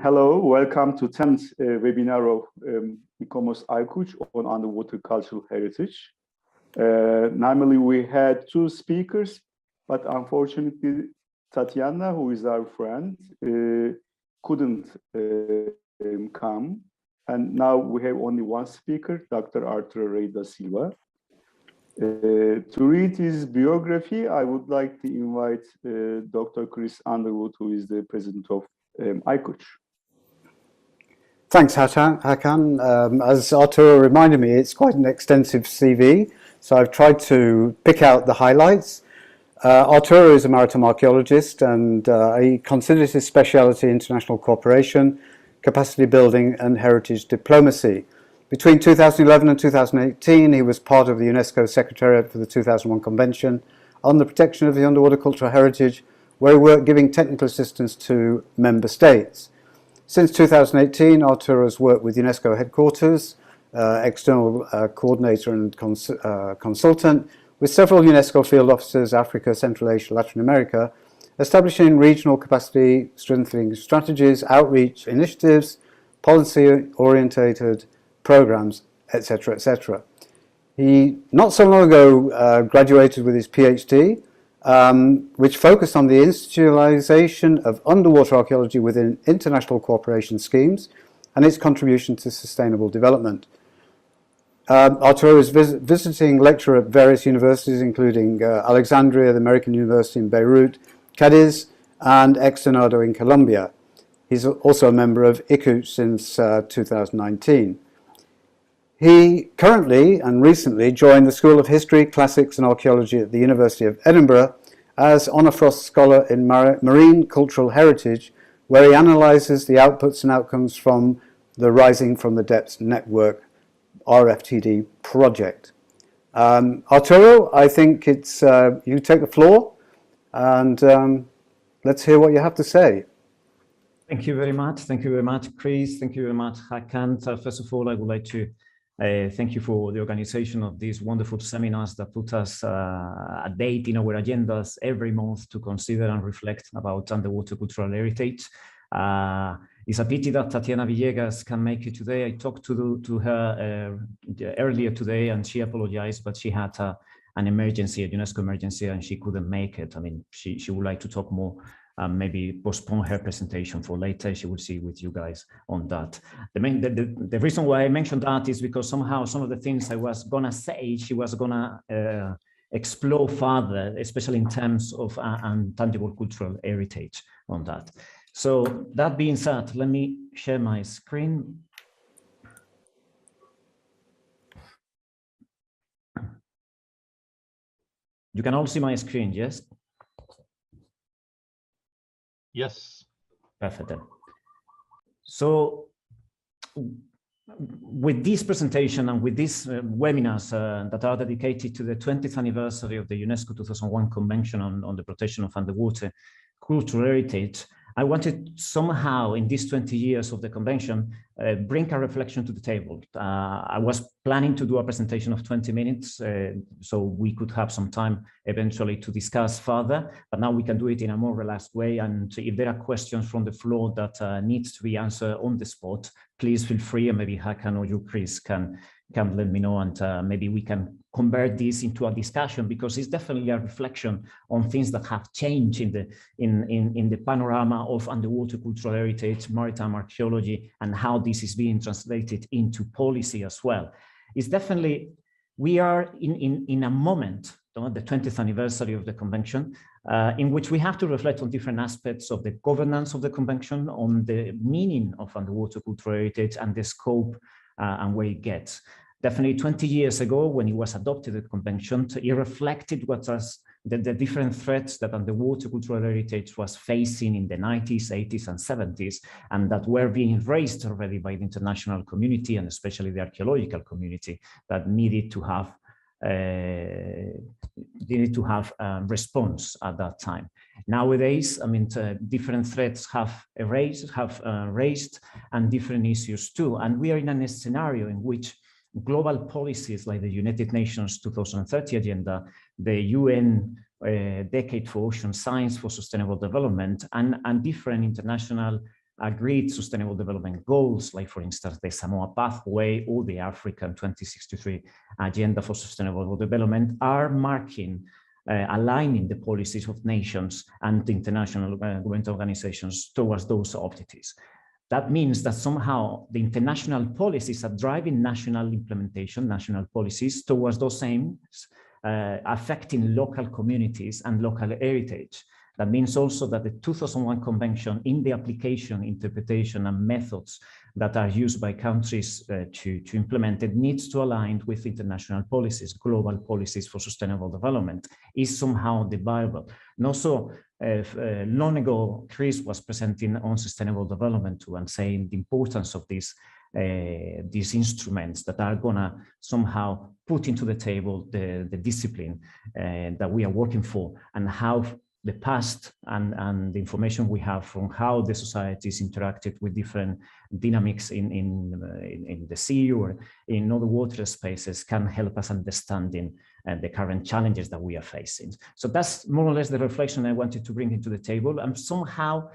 Hello, welcome to 10th webinar of ICOMOS ICOCH on underwater cultural heritage. Normally we had two speakers, but unfortunately Tatiana, who is our friend, couldn't come. And now we have only one speaker, Dr. Arturo Rey da Silva. To read his biography, I would like to invite Dr. Chris Underwood, who is the president of ICOCH. Thanks, Hakan. As Arturo reminded me, it's quite an extensive CV, so I've tried to pick out the highlights. Arturo is a maritime archaeologist, and he considers his speciality international cooperation, capacity building, and heritage diplomacy. Between 2011 and 2018, he was part of the UNESCO Secretariat for the 2001 Convention on the Protection of the Underwater Cultural Heritage, where he worked giving technical assistance to member states. Since 2018, Arturo has worked with UNESCO headquarters, external coordinator and consultant, with several UNESCO field offices, Africa, Central Asia, Latin America, establishing regional capacity strengthening strategies, outreach initiatives, policy-orientated programs, etc., etc. He, not so long ago, graduated with his PhD, which focused on the institutionalization of underwater archaeology within international cooperation schemes and its contribution to sustainable development. Arturo is visiting lecturer at various universities, including Alexandria, the American University in Beirut, Cadiz, and Externado in Colombia. He's also a member of ICOCH since 2019. He currently and recently joined the School of History, Classics and Archaeology at the University of Edinburgh as Honor Frost Scholar in Marine Cultural Heritage, where he analyses the outputs and outcomes from the Rising from the Depths Network RFTD project. Arturo, I think it's you take the floor and let's hear what you have to say. Thank you very much. Thank you very much, Chris. Thank you very much, Hakan. First of all, I would like to thank you for the organization of these wonderful seminars that put us a date in our agendas every month to consider and reflect about underwater cultural heritage. It's a pity that Tatiana Villegas can make it today. I talked to her earlier today and she apologized, but she had an emergency, a UNESCO emergency, and she couldn't make it. I mean, she would like to talk more. Maybe postpone her presentation for later. She will see with you guys on that. The reason why I mentioned that is because somehow some of the things I was gonna say, she was gonna explore further, especially in terms of intangible cultural heritage on that. So that being said, let me share my screen. You can all see my screen, yes? Yes. Perfect. So with this presentation and with these webinars that are dedicated to the 20th anniversary of the UNESCO 2001 Convention on the Protection of Underwater Cultural Heritage, I wanted somehow in these 20 years of the convention, bring a reflection to the table. I was planning to do a presentation of 20 minutes, so we could have some time eventually to discuss further, but now we can do it in a more relaxed way. And if there are questions from the floor that needs to be answered on the spot, please feel free, and maybe Hakan or you, Chris, can let me know, and maybe we can convert this into a discussion, because it's definitely a reflection on things that have changed in the panorama of underwater cultural heritage, maritime archaeology, and how this is being translated into policy as well. It's definitely, we are in a moment, the 20th anniversary of the convention, in which we have to reflect on different aspects of the governance of the convention, on the meaning of underwater cultural heritage and the scope and where it gets. Definitely 20 years ago, when it was adopted, the convention, it reflected what was the different threats that underwater cultural heritage was facing in the 90s, 80s, and 70s, and that were being raised already by the international community, and especially the archaeological community, that needed to have response at that time. Nowadays, I mean, different threats have raised, and different issues too. And we are in a scenario in which global policies like the United Nations 2030 agenda, the UN Decade for Ocean Science for Sustainable Development, and different international agreed sustainable development goals, like for instance, the Samoa Pathway or the African 2063 Agenda for Sustainable Development, are marking, aligning the policies of nations and international government organizations towards those objectives. That means that somehow the international policies are driving national implementation, national policies towards those aims, affecting local communities and local heritage. That means also that the 2001 Convention, in the application, interpretation, and methods that are used by countries to implement it, needs to align with international policies, global policies for sustainable development, is somehow the Bible. And also, long ago, Chris was presenting on sustainable development too, and saying the importance of these instruments that are gonna somehow put into the table the discipline that we are working for, and how the past and the information we have from how the societies interacted with different dynamics in the sea or in other water spaces can help us understanding the current challenges that we are facing. So that's more or less the reflection I wanted to bring into the table. And somehow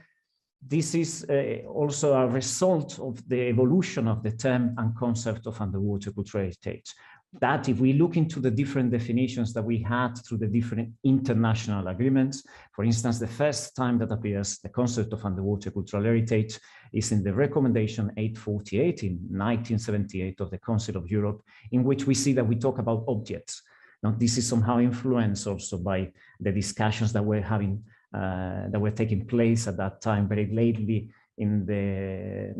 this is also a result of the evolution of the term and concept of underwater cultural heritage. That if we look into the different definitions that we had through the different international agreements, for instance, the first time that appears the concept of underwater cultural heritage is in the recommendation 848 in 1978 of the Council of Europe, in which we see that we talk about objects. Now, this is somehow influenced also by the discussions that we're having, that were taking place at that time very lately in the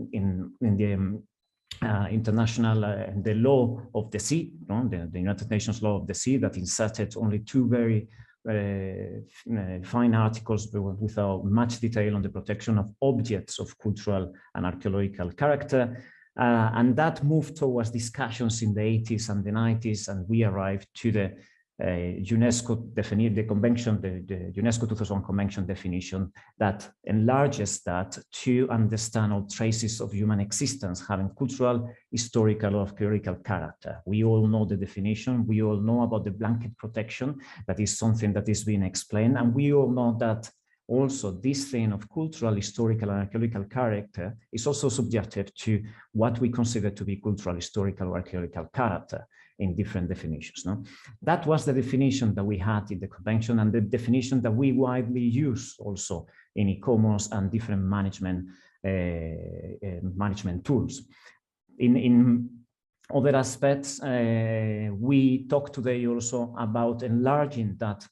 international, the law of the sea, the United Nations law of the sea, that inserted only two very fine articles without much detail on the protection of objects of cultural and archaeological character. And that moved towards discussions in the 80s and the 90s, and we arrived to the UNESCO the convention, the UNESCO 2001 Convention definition that enlarges that to understand all traces of human existence having cultural, historical, or archaeological character. We all know the definition. We all know about the blanket protection. That is something that is being explained. And we all know that also this thing of cultural, historical, and archaeological character is also subjective to what we consider to be cultural, historical, or archaeological character in different definitions. No? That was the definition that we had in the convention, and the definition that we widely use also in ICOMOS and different management tools. In other aspects, we talk today also about enlarging that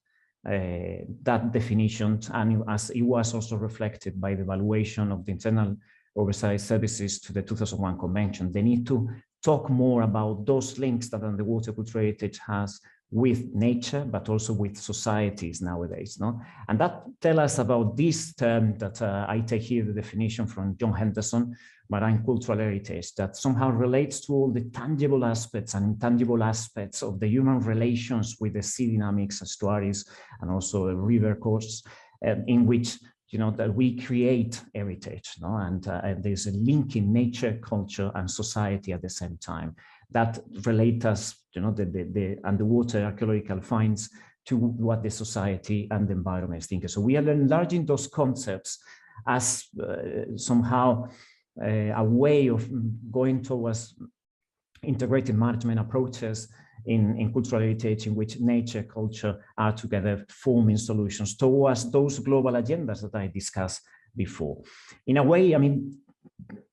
definition, and as it was also reflected by the evaluation of the internal oversight services to the 2001 Convention, they need to talk more about those links that underwater cultural heritage has with nature, but also with societies nowadays. No? And that tells us about this term that I take here, the definition from John Henderson, marine cultural heritage, that somehow relates to all the tangible aspects and intangible aspects of the human relations with the sea dynamics, estuaries, and also river courses, in which that we create heritage, no? And there's a link in nature, culture, and society at the same time that relate us, the underwater archaeological finds to what the society and the environment is thinking. So we are enlarging those concepts as somehow a way of going towards integrated management approaches in cultural heritage, in which nature, culture are together forming solutions towards those global agendas that I discussed before. In a way, I mean,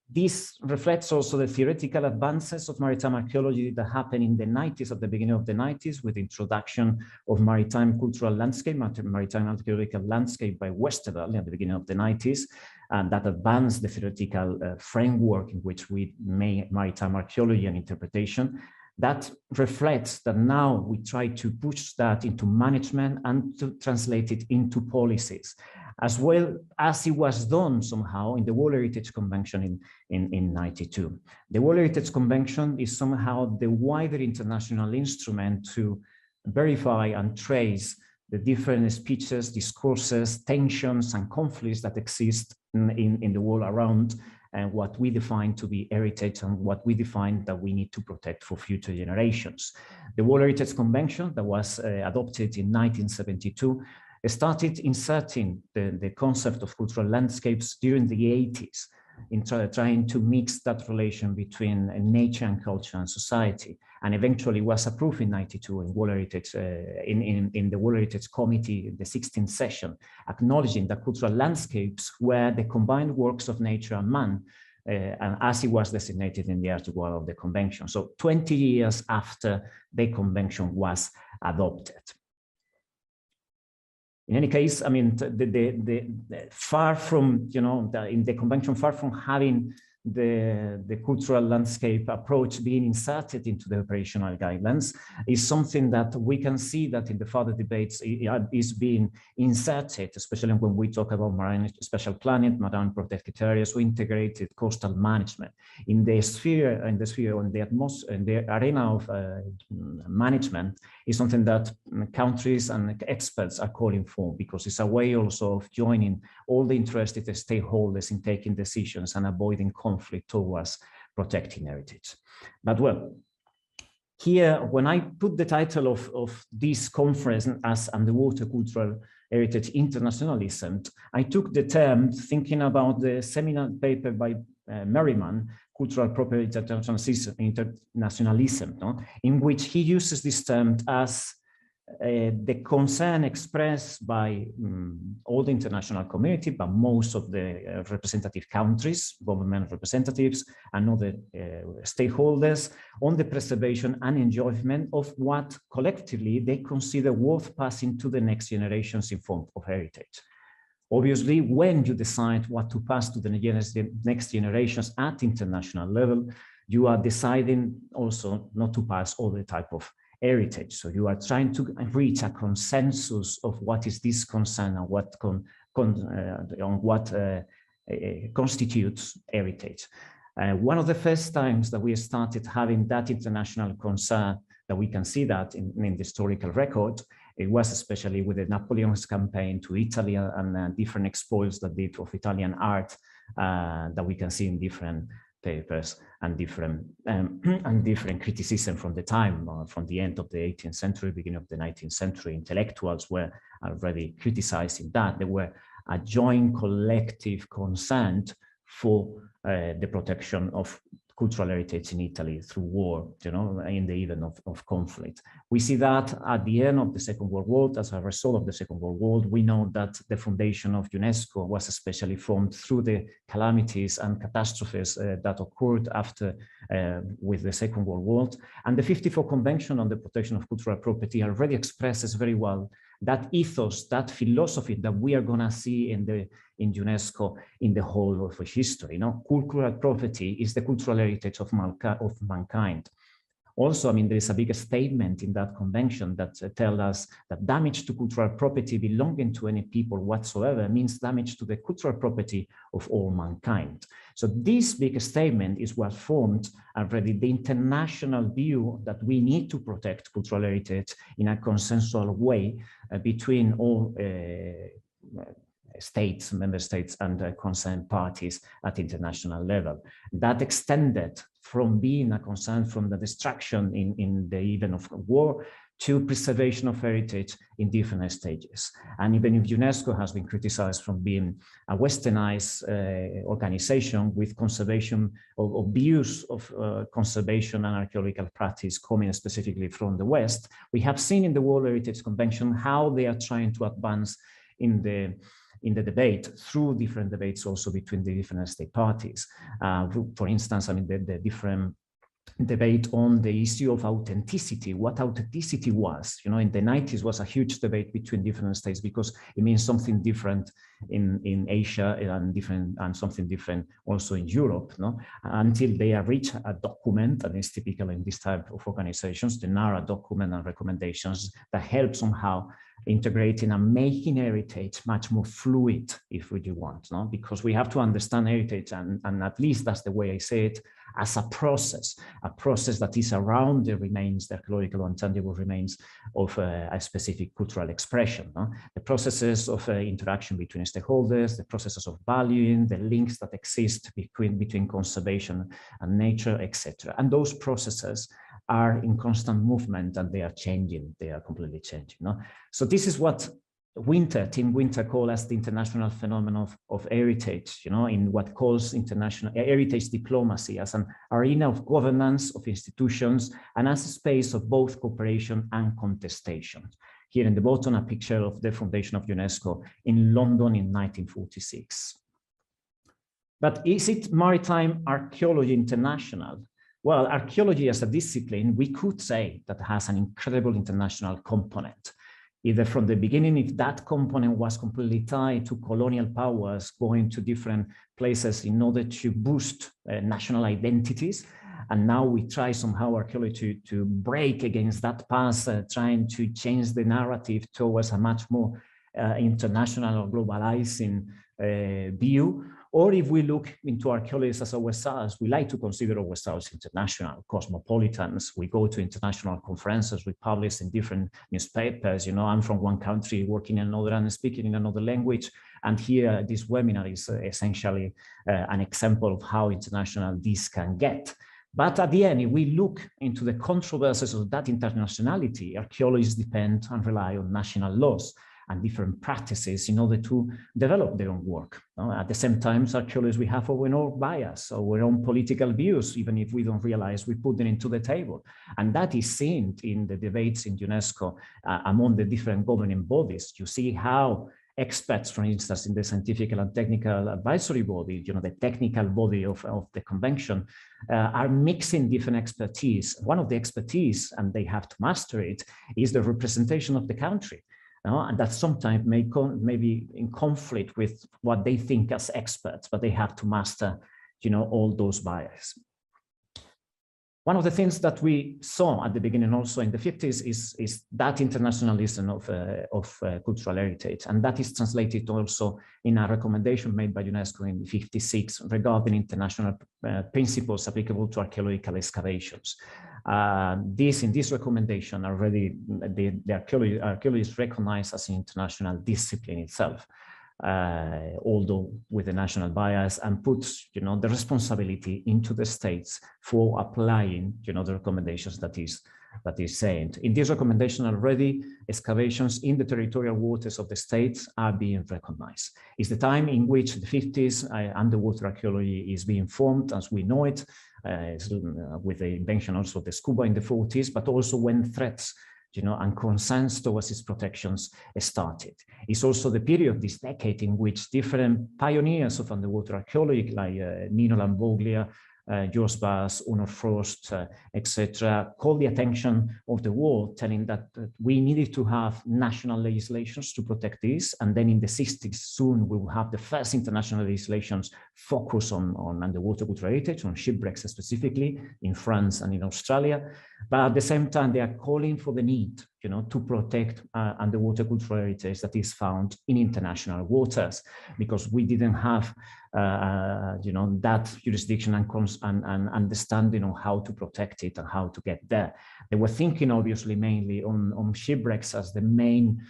this reflects also the theoretical advances of maritime archaeology that happened in the 90s, at the beginning of the 90s, with the introduction of maritime cultural landscape, maritime archaeological landscape by Westerveld at the beginning of the 90s, and that advanced the theoretical framework in which we made maritime archaeology and interpretation. That reflects that now we try to push that into management and to translate it into policies, as well as it was done somehow in the World Heritage Convention in 92. The World Heritage Convention is somehow the wider international instrument to verify and trace the different speeches, discourses, tensions, and conflicts that exist in the world around, and what we define to be heritage and what we define that we need to protect for future generations. The World Heritage Convention that was adopted in 1972 started inserting the concept of cultural landscapes during the 80s. in trying to mix that relation between nature and culture and society, and eventually was approved in '92 in World Heritage, in the World Heritage Committee, the 16th session, acknowledging that cultural landscapes were the combined works of nature and man, and as it was designated in the Article 1 of the Convention. So 20 years after the Convention was adopted. In any case, I mean, far from, you know, in the Convention, far from having the cultural landscape approach being inserted into the operational guidelines, is something that we can see that in the further debates is being inserted, especially when we talk about marine special planning, marine protected areas, or integrated coastal management. In the sphere, on the atmosphere, in the arena of management, is something that countries and experts are calling for, because it's a way also of joining all the interested stakeholders in taking decisions and avoiding conflict towards protecting heritage. But well, here, when I put the title of this conference as Underwater Cultural Heritage Internationalism, I took the term thinking about the seminal paper by Merriman, Cultural Property Internationalism, no? In which he uses this term as the concern expressed by all the international community, but most of the representative countries, government representatives, and other stakeholders on the preservation and enjoyment of what collectively they consider worth passing to the next generations in form of heritage. Obviously, when you decide what to pass to the next generations at international level, you are deciding also not to pass all the type of heritage. So you are trying to reach a consensus of what is this concern and what constitutes heritage. One of the first times that we started having that international concern, that we can see that in the historical record, it was especially with the Napoleon's campaign to Italy and different expos that did of Italian art that we can see in different papers and different criticism from the time, from the end of the 18th century, beginning of the 19th century. Intellectuals were already criticizing that. There were a joint collective consent for the protection of cultural heritage in Italy through war, you know, in the event of conflict. We see that at the end of the Second World War, as a result of the Second World War, we know that the foundation of UNESCO was especially formed through the calamities and catastrophes that occurred after with the Second World War. And the 54 Convention on the Protection of Cultural Property already expresses very well that ethos, that philosophy that we are going to see in UNESCO in the whole of history. You know, cultural property is the cultural heritage of mankind. Also, I mean, there is a big statement in that convention that tells us that damage to cultural property belonging to any people whatsoever means damage to the cultural property of all mankind. So this big statement is what formed already the international view that we need to protect cultural heritage in a consensual way between all states, member states, and concerned parties at international level. That extended from being a concern from the destruction in the event of war to preservation of heritage in different stages. And even if UNESCO has been criticized from being a westernized organization with conservation of views of conservation and archaeological practice coming specifically from the West, we have seen in the World Heritage Convention how they are trying to advance in the debate through different debates also between the different state parties. For instance, I mean, the different debate on the issue of authenticity, what authenticity was. You know, in the 90s was a huge debate between different states because it means something different in Asia and something different also in Europe, no? Until they reach a document, and it's typical in this type of organizations, the NARA document and recommendations that help somehow integrating and making heritage much more fluid, if you want, no? Because we have to understand heritage, and at least that's the way I say it, as a process that is around the remains, the archaeological and tangible remains of a specific cultural expression. No? The processes of interaction between stakeholders, the processes of valuing, the links that exist between conservation and nature, etc. And those processes are in constant movement, and they are changing. They are completely changing. No? So this is what Tim Winter called us the international phenomenon of heritage, in what calls international heritage diplomacy as an arena of governance of institutions and as a space of both cooperation and contestation. Here in the bottom, a picture of the foundation of UNESCO in London in 1946. But is it maritime archaeology international? Well, archaeology as a discipline, we could say that has an incredible international component. Either from the beginning, if that component was completely tied to colonial powers going to different places in order to boost national identities. And now we try somehow archaeology to break against that past, trying to change the narrative towards a much more international or globalizing view. Or if we look into archaeologists as ourselves, we like to consider ourselves international cosmopolitans. We go to international conferences, we publish in different newspapers. I'm from one country working in another and speaking in another language. And here, this webinar is essentially an example of how international this can get. But at the end, if we look into the controversies of that internationality, archaeologists depend and rely on national laws and different practices in order to develop their own work. At the same time, archaeologists, we have our own bias, our own political views, even if we don't realize we put them into the table. And that is seen in the debates in UNESCO among the different governing bodies. You see how experts, for instance, in the scientific and technical advisory body, the technical body of the convention, are mixing different expertise. One of the expertise, and they have to master it, is the representation of the country. And that sometimes may be in conflict with what they think as experts, but they have to master, all those biases. One of the things that we saw at the beginning also in the 50s is that internationalism of cultural heritage. And that is translated also in a recommendation made by UNESCO in 56 regarding international principles applicable to archaeological excavations. In this recommendation already, the archaeologists recognized as an international discipline itself. Although with a national bias, and puts the responsibility into the states for applying the recommendations that is saying. In this recommendation already, excavations in the territorial waters of the states are being recognized. It's the time in which the 50s underwater archaeology is being formed as we know it, with the invention also of the scuba in the 40s, but also when threats and concerns towards its protections started. It's also the period, this decade, in which different pioneers of underwater archaeology, like Nino Lamboglia, Jos Bass, Unor Frost, etc., called the attention of the world, telling that we needed to have national legislations to protect this. And then in the 60s, soon we will have the first international legislations focus on underwater cultural heritage, on shipwrecks specifically in France and in Australia. But at the same time, they are calling for the need to protect underwater cultural heritage that is found in international waters, because we didn't have that jurisdiction and understanding on how to protect it and how to get there. They were thinking obviously mainly on shipwrecks as the main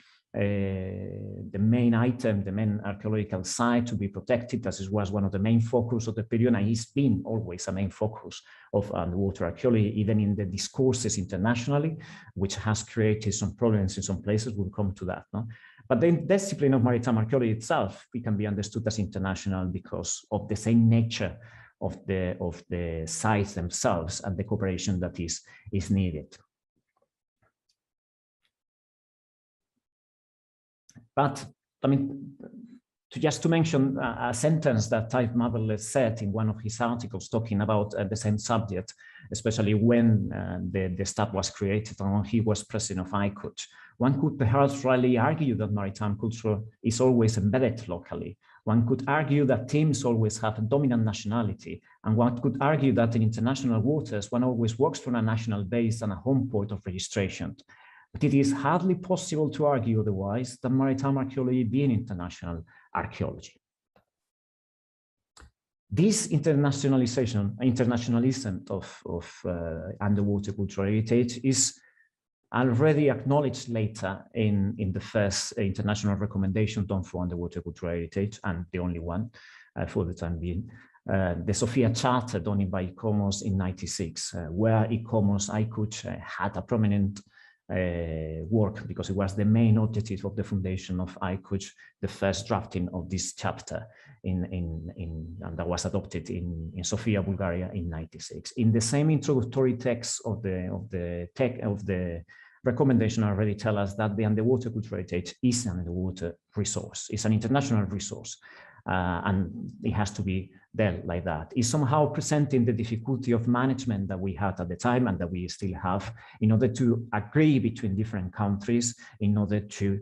item, the main archaeological site to be protected. As it was one of the main focus of the period, and it's been always a main focus of underwater archaeology, even in the discourses internationally, which has created some problems in some places. We'll come to that. No? But the discipline of maritime archaeology itself, it can be understood as international because of the same nature of the sites themselves and the cooperation that is needed. But I mean, just to mention a sentence that Tyve Mabel said in one of his articles talking about the same subject, especially when the staff was created and when he was president of ICOMOS. One could perhaps rightly argue that maritime culture is always embedded locally. One could argue that teams always have a dominant nationality, and one could argue that in international waters, one always works from a national base and a home port of registration. But it is hardly possible to argue otherwise than maritime archaeology being international archaeology. This internationalism of underwater cultural heritage is already acknowledged later in the first international recommendation done for underwater cultural heritage, and the only one for the time being. The Sofia Charter done by ICOMOS in '96, where ICOMOS had a prominent work, because it was the main objective of the foundation of ICOMOS, the first drafting of this chapter and that was adopted in Sofia, Bulgaria in '96. In the same introductory text of the recommendation already tell us that the underwater cultural heritage is an underwater resource. It's an international resource. And it has to be there like that. It's somehow presenting the difficulty of management that we had at the time and that we still have in order to agree between different countries, in order to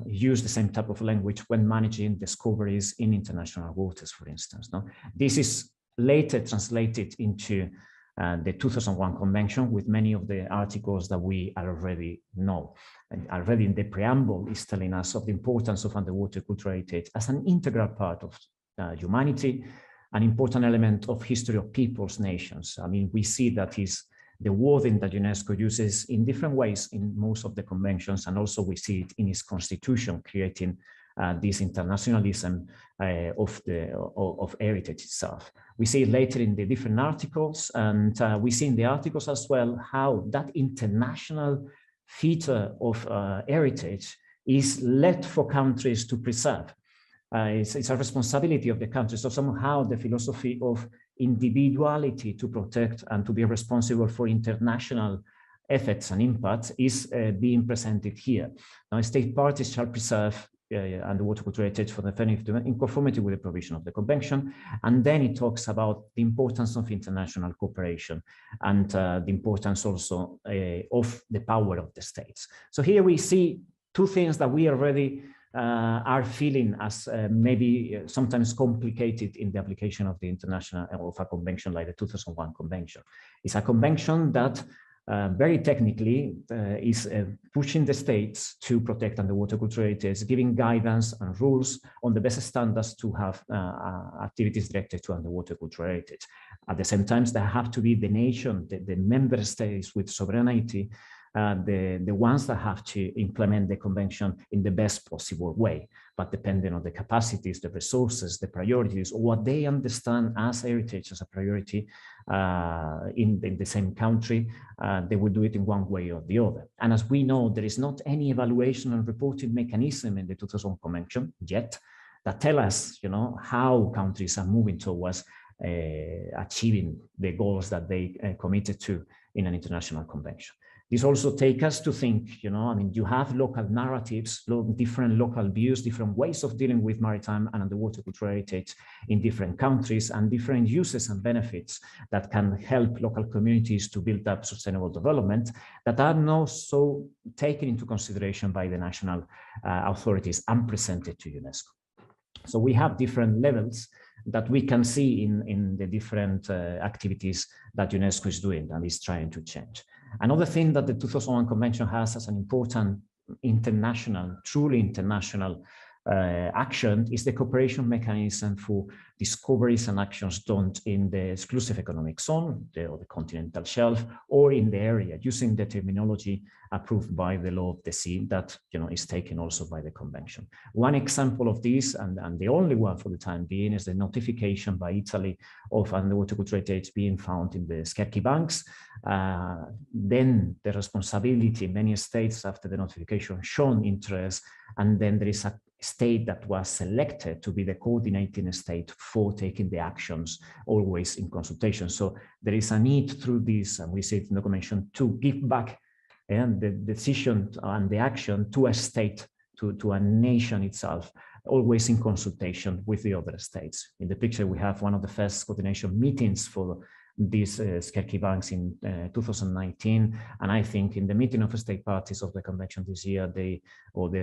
use the same type of language when managing discoveries in international waters, for instance. No? This is later translated into the 2001 Convention with many of the articles that we already know. And already in the preamble is telling us of the importance of underwater cultural heritage as an integral part of humanity, an important element of history of peoples, nations. I mean, we see that is the wording that UNESCO uses in different ways in most of the conventions, and also we see it in its constitution, creating this internationalism of heritage itself. We see it later in the different articles, and we see in the articles as well how that international feature of heritage is left for countries to preserve. It's a responsibility of the countries. So somehow the philosophy of individuality to protect and to be responsible for international effects and impacts is being presented here. Now, state parties shall preserve underwater cultural heritage for the benefit in conformity with the provision of the convention. And then it talks about the importance of international cooperation and the importance also of the power of the states. So here we see two things that we already are feeling as maybe sometimes complicated in the application of the international of a convention like the 2001 Convention. It's a convention that very technically is pushing the states to protect underwater cultural heritage, giving guidance and rules on the best standards to have activities directed to underwater cultural heritage. At the same time, there have to be the nation, the member states with sovereignty, the ones that have to implement the convention in the best possible way, but depending on the capacities, the resources, the priorities, or what they understand as heritage as a priority in the same country, they will do it in one way or the other. And as we know, there is not any evaluation and reporting mechanism in the 2001 Convention yet that tell us, you know, how countries are moving towards achieving the goals that they committed to in an international convention. This also takes us to think, you know, I mean, you have local narratives, different local views, different ways of dealing with maritime and underwater cultural heritage in different countries, and different uses and benefits that can help local communities to build up sustainable development that are not so taken into consideration by the national authorities and presented to UNESCO. So we have different levels that we can see in the different activities that UNESCO is doing and is trying to change. Another thing that the 2001 Convention has as an important international, truly international action is the cooperation mechanism for discoveries and actions done in the exclusive economic zone, or the continental shelf, or in the area, using the terminology approved by the law of the sea that, you know, is taken also by the convention. One example of this, and the only one for the time being, is the notification by Italy of underwater cultural heritage being found in the Scherchi banks. Then the responsibility, many states after the notification shown interest, and then there is a state that was selected to be the coordinating state for taking the actions, always in consultation. So there is a need through this, and we see it in the convention, to give back and the decision and the action to a state, to a nation itself, always in consultation with the other states. In the picture, we have one of the first coordination meetings for these Scherchi banks in 2019, and I think in the meeting of state parties of the convention this year, the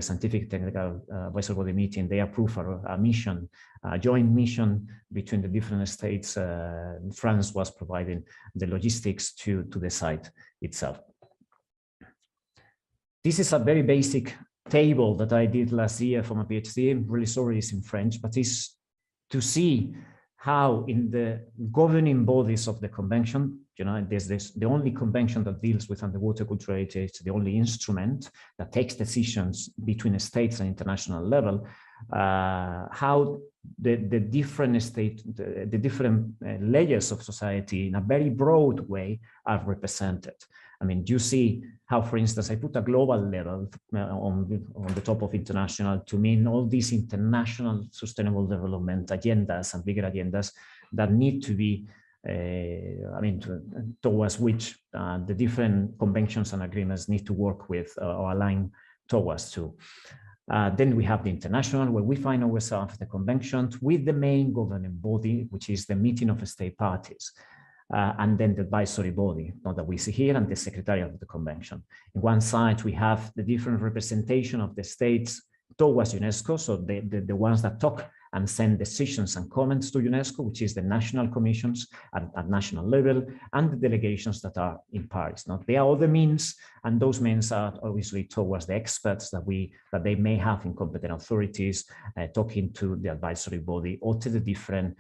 scientific technical advisory body meeting, they approve a mission, a joint mission between the different states. France was providing the logistics to the site itself. This is a very basic table that I did last year for my PhD. I'm really sorry it's in French, but it's to see how in the governing bodies of the convention, you know, there's the only convention that deals with underwater cultural heritage, the only instrument that takes decisions between states and international level, how the different the different layers of society in a very broad way are represented. I mean, you see how, for instance, I put a global level on the top of international to mean all these international sustainable development agendas and bigger agendas that need to be, towards which the different conventions and agreements need to work with or align towards to. Then we have the international, where we find ourselves the conventions with the main governing body, which is the meeting of the state parties. And then the advisory body, that we see here, and the secretariat of the convention. On one side, we have the different representation of the states towards UNESCO, so the ones that talk and send decisions and comments to UNESCO, which is the national commissions at national level, and the delegations that are in Paris. Now, there are other means, and those means are obviously towards the experts that they may have in competent authorities, talking to the advisory body or to the different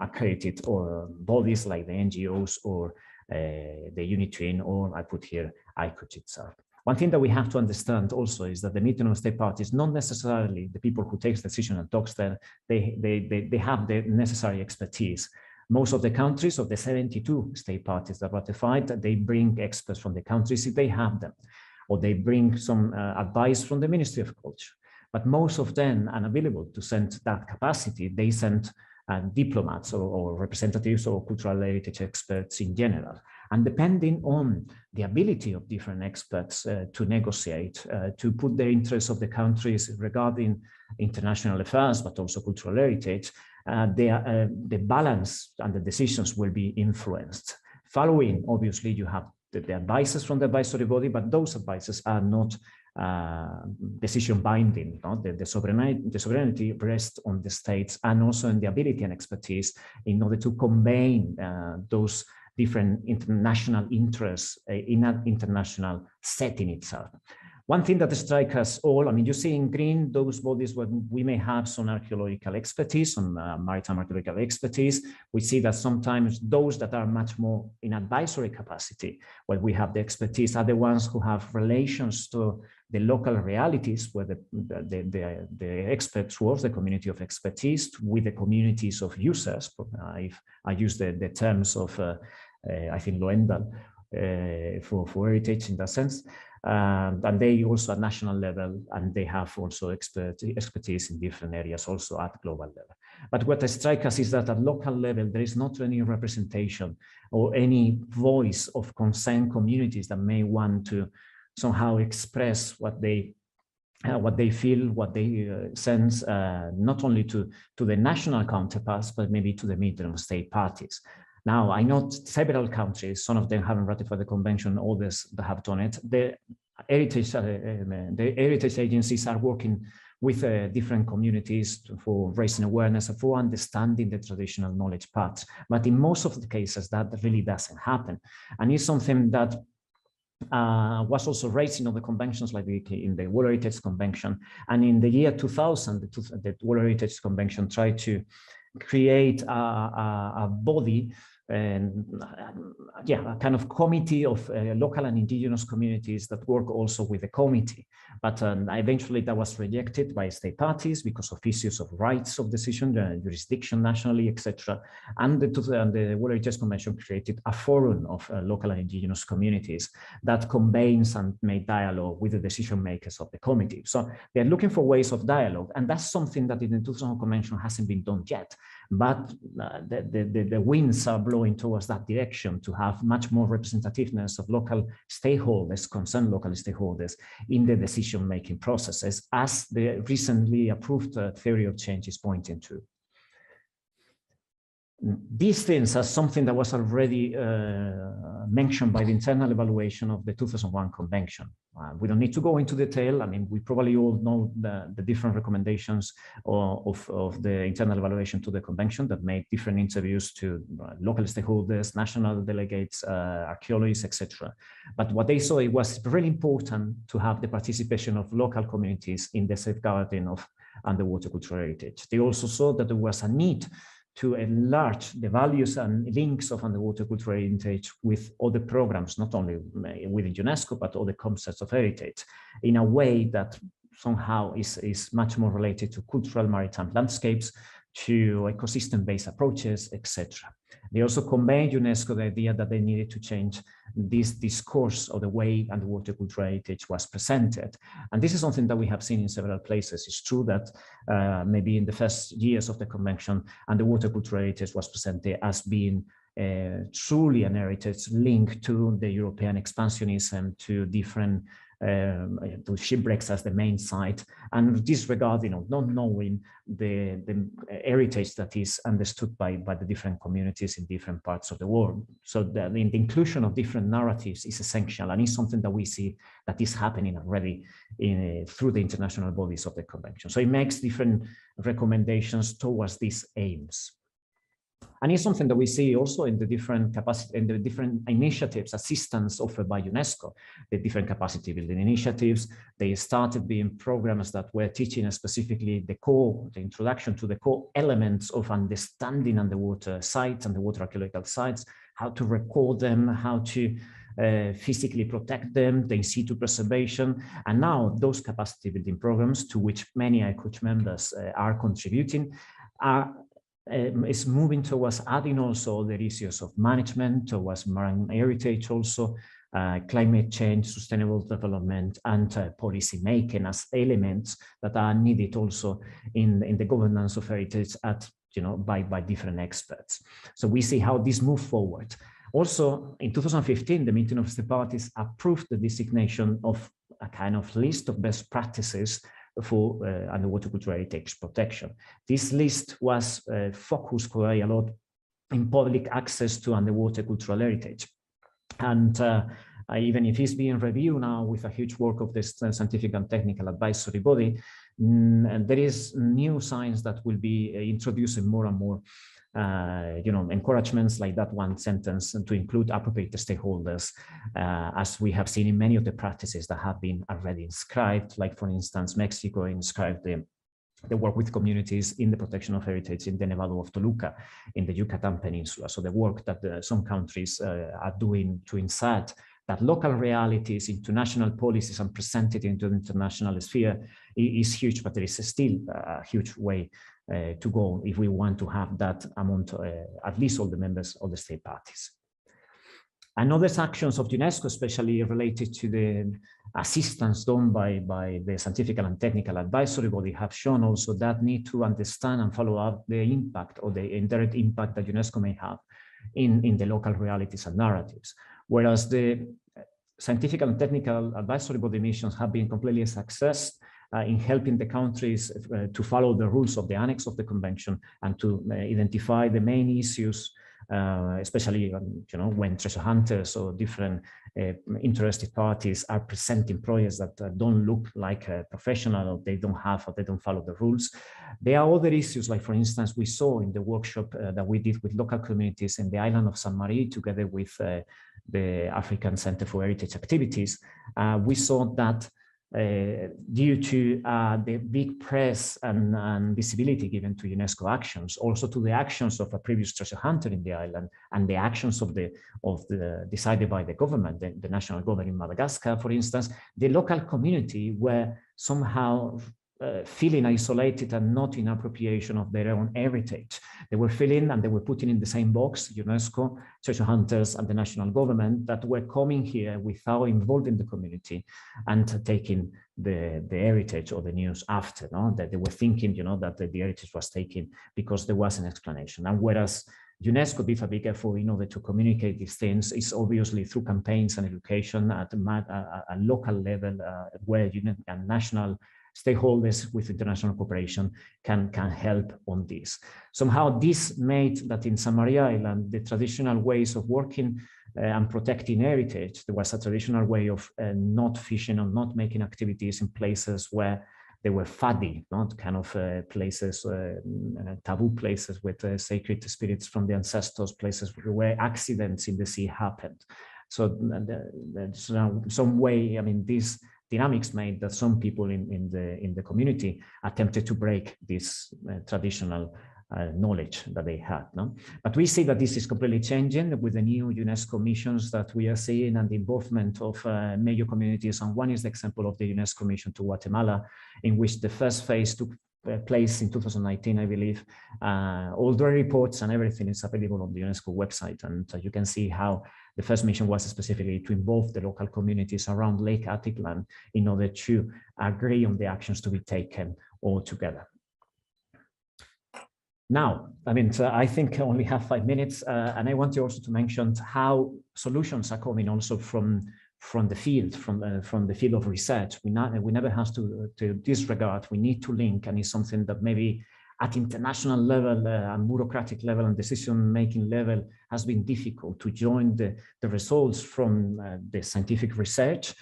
accredited or bodies like the NGOs or the UNITRIN, or I put here ICOMOS itself. One thing that we have to understand also is that the meeting of state parties, not necessarily the people who takes decision and talks there, they have the necessary expertise. Most of the countries, of the 72 state parties that ratified, they bring experts from the countries if they have them, or they bring some advice from the Ministry of Culture. But most of them are unavailable to send that capacity. They send diplomats or representatives or cultural heritage experts in general. And depending on the ability of different experts to negotiate, to put the interests of the countries regarding international affairs, but also cultural heritage, the balance and the decisions will be influenced. Following, obviously, you have the advices from the advisory body, but those advices are not decision binding. The sovereignty rests on the states, and also in the ability and expertise in order to combine those different international interests in an international setting itself. One thing that strikes us all, I mean, you see in green those bodies where we may have some archaeological expertise, some maritime archaeological expertise. We see that sometimes those that are much more in advisory capacity, where we have the expertise, are the ones who have relations to the local realities, where the experts work, the community of expertise, with the communities of users. If I use the terms of, I think, Loendal for heritage in that sense. And they also at national level, and they have also expertise in different areas also at global level. But what strikes us is that at local level, there is not any representation or any voice of concerned communities that may want to somehow express what they feel, what they sense, not only to the national counterparts, but maybe to the middle state parties. Now, I know several countries, some of them haven't ratified the convention, others that have done it. The heritage agencies are working with different communities for raising awareness, for understanding the traditional knowledge parts. But in most of the cases, that really doesn't happen. And it's something that was also raised in other conventions, like in the World Heritage Convention. And in the year 2000, the World Heritage Convention tried to create a body and a kind of committee of local and indigenous communities that work also with the committee. But eventually that was rejected by state parties because of issues of rights of decision, jurisdiction nationally, etc. And the World Heritage Convention created a forum of local and indigenous communities that combines and made dialogue with the decision makers of the committee. So they're looking for ways of dialogue, and that's something that in the 2000 Convention hasn't been done yet. But the winds are blowing towards that direction, to have much more representativeness of local stakeholders, concerned local stakeholders, in the decision-making processes, as the recently approved theory of change is pointing to. These things are something that was already mentioned by the internal evaluation of the 2001 Convention. We don't need to go into detail. I mean, we probably all know the different recommendations of the internal evaluation to the Convention that made different interviews to local stakeholders, national delegates, archaeologists, etc. But what they saw, it was really important to have the participation of local communities in the safeguarding of underwater cultural heritage. They also saw that there was a need to enlarge the values and links of underwater cultural heritage with other programs, not only within UNESCO, but other concepts of heritage, in a way that somehow is much more related to cultural maritime landscapes, to ecosystem-based approaches, etc. They also conveyed UNESCO the idea that they needed to change this discourse of the way underwater cultural heritage was presented. And this is something that we have seen in several places. It's true that maybe in the first years of the convention, underwater cultural heritage was presented as being truly an heritage linked to the European expansionism, to different to shipwrecks as the main site, and disregarding or not knowing the heritage that is understood by the different communities in different parts of the world. So the inclusion of different narratives is essential, and is something that we see that is happening already through the international bodies of the convention. So it makes different recommendations towards these aims. And it's something that we see also in the different capacity, in the different initiatives, assistance offered by UNESCO, the different capacity building initiatives. They started being programs that were teaching specifically the introduction to the core elements of understanding underwater sites, underwater archaeological sites, how to record them, how to physically protect them, the in situ preservation. And now those capacity building programs, to which many ICOMOS members are contributing, is moving towards adding also the issues of management, towards marine heritage also, climate change, sustainable development, and policy making as elements that are needed also in the governance of heritage by different experts. So we see how this moves forward. Also, in 2015, the meeting of the parties approved the designation of a kind of list of best practices for underwater cultural heritage protection. This list was focused quite a lot in public access to underwater cultural heritage. And even if it's being reviewed now with a huge work of this scientific and technical advisory body, there is new science that will be introducing more and more encouragements like that one sentence, and to include appropriate stakeholders, as we have seen in many of the practices that have been already inscribed, like for instance, Mexico inscribed the work with communities in the protection of heritage in the Nevado of Toluca in the Yucatan Peninsula. So the work that some countries are doing to insert that local realities into national policies and present it into the international sphere is huge, but there is still a huge way to go if we want to have that among at least all the members of the state parties. And other actions of UNESCO, especially related to the assistance done by the scientific and technical advisory body, have shown also that need to understand and follow up the impact or the indirect impact that UNESCO may have in the local realities and narratives. Whereas the scientific and technical advisory body missions have been completely a success in helping the countries to follow the rules of the annex of the convention and to identify the main issues, especially when treasure hunters or different interested parties are presenting projects that don't look like professional, or they don't follow the rules. There are other issues, like for instance, we saw in the workshop that we did with local communities in the island of San Marie, together with the African Center for Heritage Activities. We saw that due to the big press and visibility given to UNESCO actions, also to the actions of a previous treasure hunter in the island, and the actions of the decided by the government, the national government in Madagascar, for instance, the local community were somehow feeling isolated and not in appropriation of their own heritage. They were feeling, and they were putting in the same box, UNESCO, treasure hunters, and the national government, that were coming here without involving the community and taking the heritage or the news after, that they were thinking, that the heritage was taken because there was an explanation. And whereas UNESCO did a big effort in order to communicate these things, is obviously through campaigns and education at a local level, where and national stakeholders with international cooperation can help on this. Somehow this made that in San Maria Island, the traditional ways of working and protecting heritage, there was a traditional way of not fishing or not making activities in places where they were faddy, not kind of places, taboo places with sacred spirits from the ancestors, places where accidents in the sea happened. So there's some way, these dynamics made that some people in the community attempted to break this traditional knowledge that they had. But we see that this is completely changing with the new UNESCO missions that we are seeing and the involvement of major communities. And one is the example of the UNESCO mission to Guatemala, in which the first phase took place in 2019, I believe. All the reports and everything is available on the UNESCO website, and you can see how the first mission was specifically to involve the local communities around Lake Atitlan in order to agree on the actions to be taken all together. Now, I mean, I think I only have 5 minutes, and I want you also to mention how solutions are coming also from the field, from the field of research. We never have to disregard. We need to link, and it's something that maybe at international level and bureaucratic level and decision-making level has been difficult to join the results from the scientific research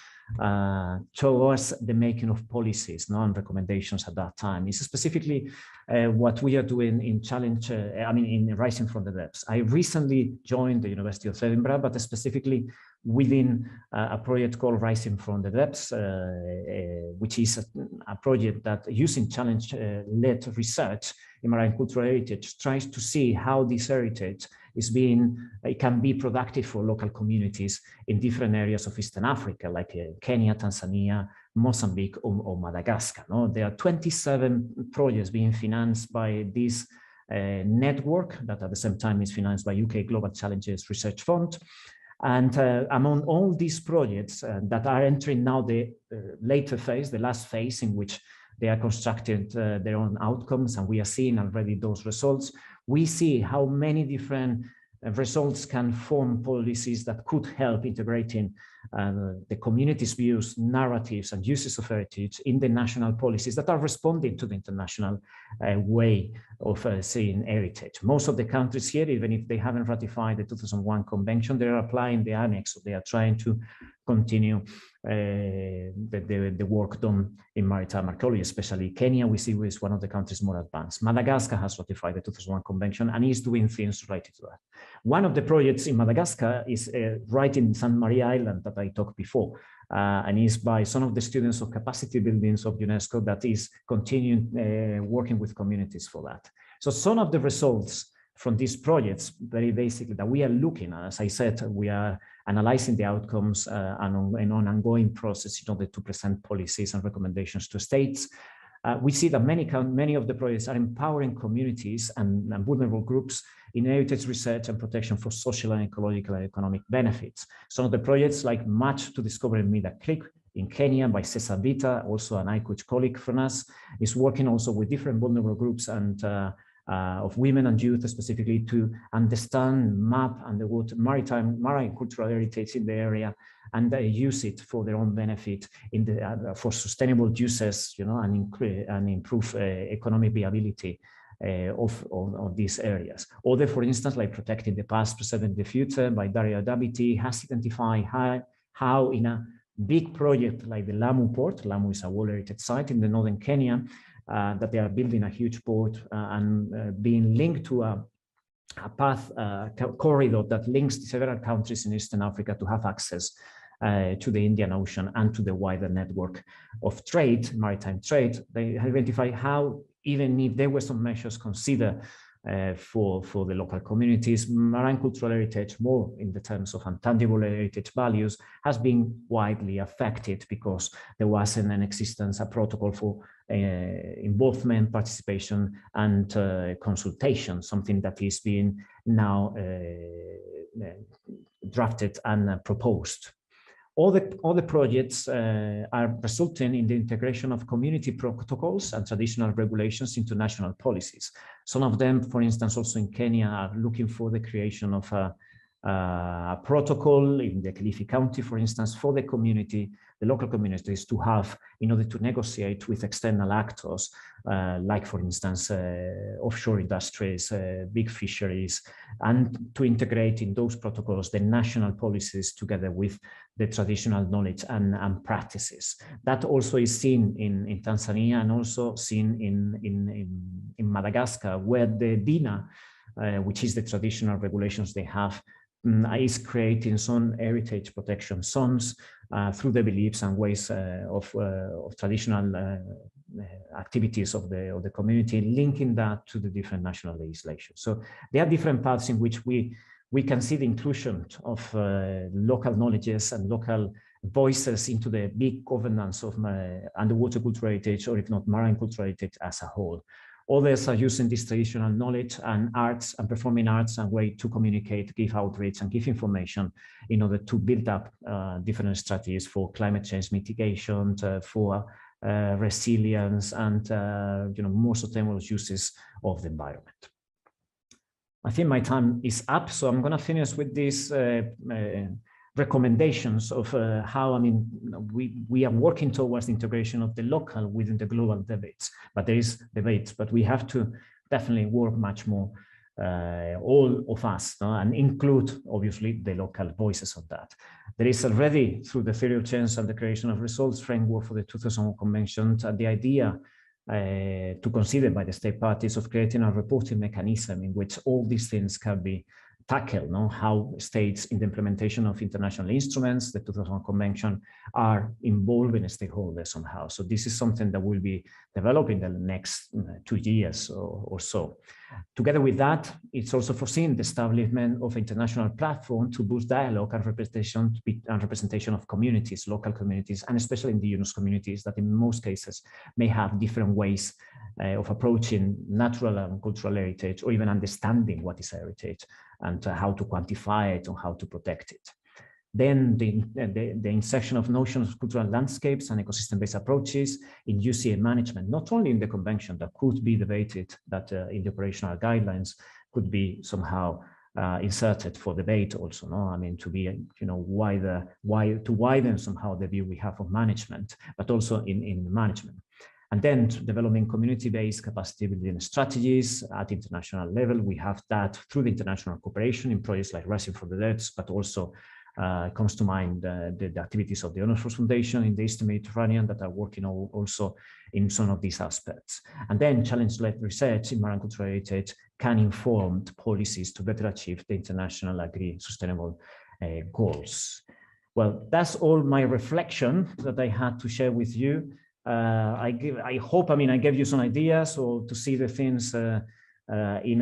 towards the making of policies, and recommendations at that time. It's specifically what we are doing in Challenge, in Rising from the Depths. I recently joined the University of Edinburgh, but specifically within a project called Rising from the Depths, which is a project that using challenge-led research in marine cultural heritage tries to see how this heritage it can be productive for local communities in different areas of Eastern Africa, like Kenya, Tanzania, Mozambique, or Madagascar. No? There are 27 projects being financed by this network that at the same time is financed by UK Global Challenges Research Fund. And among all these projects that are entering now the later phase, the last phase in which they are constructing their own outcomes, and we are seeing already those results, we see how many different results can form policies that could help integrating the community's views, narratives, and uses of heritage in the national policies that are responding to the international way of seeing heritage. Most of the countries here, even if they haven't ratified the 2001 convention, they're applying the annex, so they are trying to continue the work done in maritime archaeology, especially Kenya, we see is one of the countries more advanced. Madagascar has ratified the 2001 convention and is doing things related to that. One of the projects in Madagascar is right in St. Maria Island that I talked before, and is by some of the students of capacity buildings of UNESCO that is continuing working with communities for that. So some of the results from these projects, very basically, that we are looking at, as I said, we are analyzing the outcomes and an ongoing process in order to present policies and recommendations to states. We see that many of the projects are empowering communities and vulnerable groups in heritage research and protection for social and ecological and economic benefits. Some of the projects like Match to Discover Mida Creek in Kenya by Cesar Vita, also an ICOMOS colleague from us, is working also with different vulnerable groups and of women and youth specifically to understand, map, and the marine cultural heritage in the area and use it for their own benefit in the for sustainable uses, and improve economic viability of these areas. Other, for instance, like Protecting the Past, Preserving the Future by Dario Dabiti, has identified how in a big project like the Lamu port, Lamu is a World Heritage Site in the northern Kenya, that they are building a huge port and being linked to a path corridor that links several countries in Eastern Africa to have access to the Indian Ocean and to the wider network of trade, maritime trade. They identify how, even if there were some measures considered for the local communities, marine cultural heritage, more in the terms of intangible heritage values, has been widely affected because there wasn't an existence, a protocol for involvement, participation, and consultation, something that is being now drafted and proposed. All the projects are resulting in the integration of community protocols and traditional regulations into national policies. Some of them, for instance, also in Kenya, are looking for the creation of a protocol in the Kilifi County, for instance, for the community, the local communities to have in order to negotiate with external actors, like, for instance, offshore industries, big fisheries, and to integrate in those protocols the national policies together with the traditional knowledge and practices. That also is seen in Tanzania and also seen in Madagascar, where the DINA, which is the traditional regulations they have, is creating some heritage protection zones through the beliefs and ways of traditional activities of the community, linking that to the different national legislation. So there are different paths in which we can see the inclusion of local knowledges and local voices into the big governance of underwater cultural heritage, or if not marine cultural heritage as a whole. Others are using this traditional knowledge and arts and performing arts and way to communicate, give outreach, and give information in order to build up different strategies for climate change mitigation, for resilience, and more sustainable uses of the environment. I think my time is up, so I'm going to finish with these recommendations of how, we are working towards the integration of the local within the global debates, but there is debates, but we have to definitely work much more, all of us, and include obviously the local voices of that. There is already, through the theory of change and the creation of results framework for the 2001 Convention, the idea to consider by the state parties of creating a reporting mechanism in which all these things can be tackled, how states in the implementation of international instruments, the 2001 Convention, are involving stakeholders somehow. So this is something that will be developed in the next 2 years or so. Together with that, it's also foreseen the establishment of an international platform to boost dialogue and representation of communities, local communities, and especially indigenous communities that in most cases may have different ways of approaching natural and cultural heritage, or even understanding what is heritage and how to quantify it or how to protect it. Then the intersection of notions of cultural landscapes and ecosystem-based approaches in UCA management, not only in the convention that could be debated, that in the operational guidelines could be somehow inserted for debate also, to be, to widen somehow the view we have of management, but also in management. And then developing community-based capacity building strategies at international level. We have that through the international cooperation in projects like Rising from the Dead, but also comes to mind the activities of the Honor Force Foundation in the Eastern Mediterranean that are working also in some of these aspects. And then challenge-led research in marine cultural heritage can inform policies to better achieve the international agreed sustainable goals. Well, that's all my reflection that I had to share with you. I hope, I gave you some ideas or to see the things in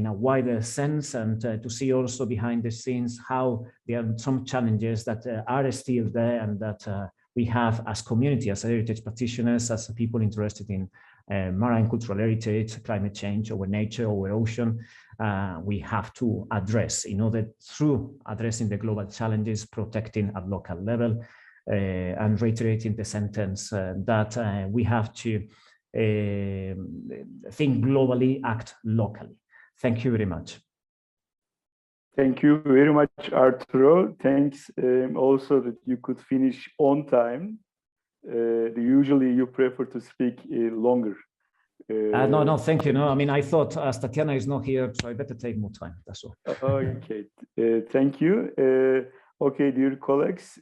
a wider sense, and to see also behind the scenes how there are some challenges that are still there, and that we have as community, as heritage practitioners, as people interested in marine cultural heritage, climate change, our nature, our ocean, we have to address in order through addressing the global challenges, protecting at local level, and reiterating the sentence that we have to think globally, act locally. Thank you very much. Thank you very much, Arturo. Thanks also that you could finish on time. Usually you prefer to speak longer. No, thank you. No, I thought as Tatiana is not here, so I better take more time. That's all. Okay, thank you. Okay, dear colleagues,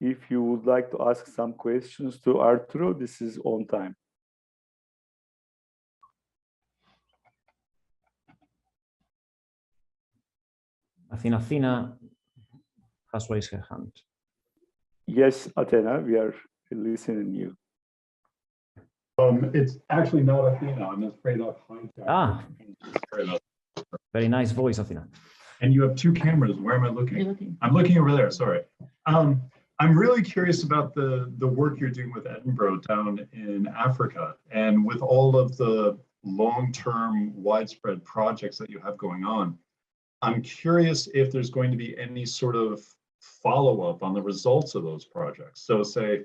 if you would like to ask some questions to Arturo, this is on time. I think Athena has raised her hand. Yes, Athena, we are listening to you. It's actually not Athena. I'm afraid of hindsight. Very nice voice, Athena. And you have two cameras. Where am I looking? You're looking. I'm looking over there. Sorry. I'm really curious about the work you're doing with Edinburgh down in Africa, and with all of the long-term widespread projects that you have going on. I'm curious if there's going to be any sort of follow-up on the results of those projects. So say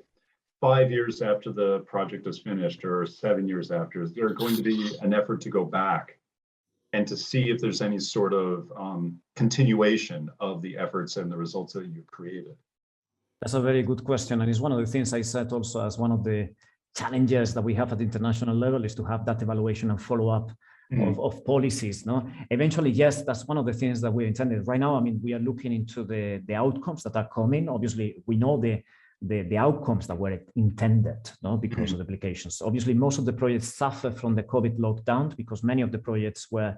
5 years after the project is finished, or 7 years after, is there going to be an effort to go back and to see if there's any sort of continuation of the efforts and the results that you created? That's a very good question. And it's one of the things I said also as one of the challenges that we have at the international level is to have that evaluation and follow-up of policies. Eventually, yes, that's one of the things that we intended. Right now, we are looking into the outcomes that are coming. Obviously, we know the outcomes that were intended, because of the applications. Obviously, most of the projects suffer from the COVID lockdown because many of the projects were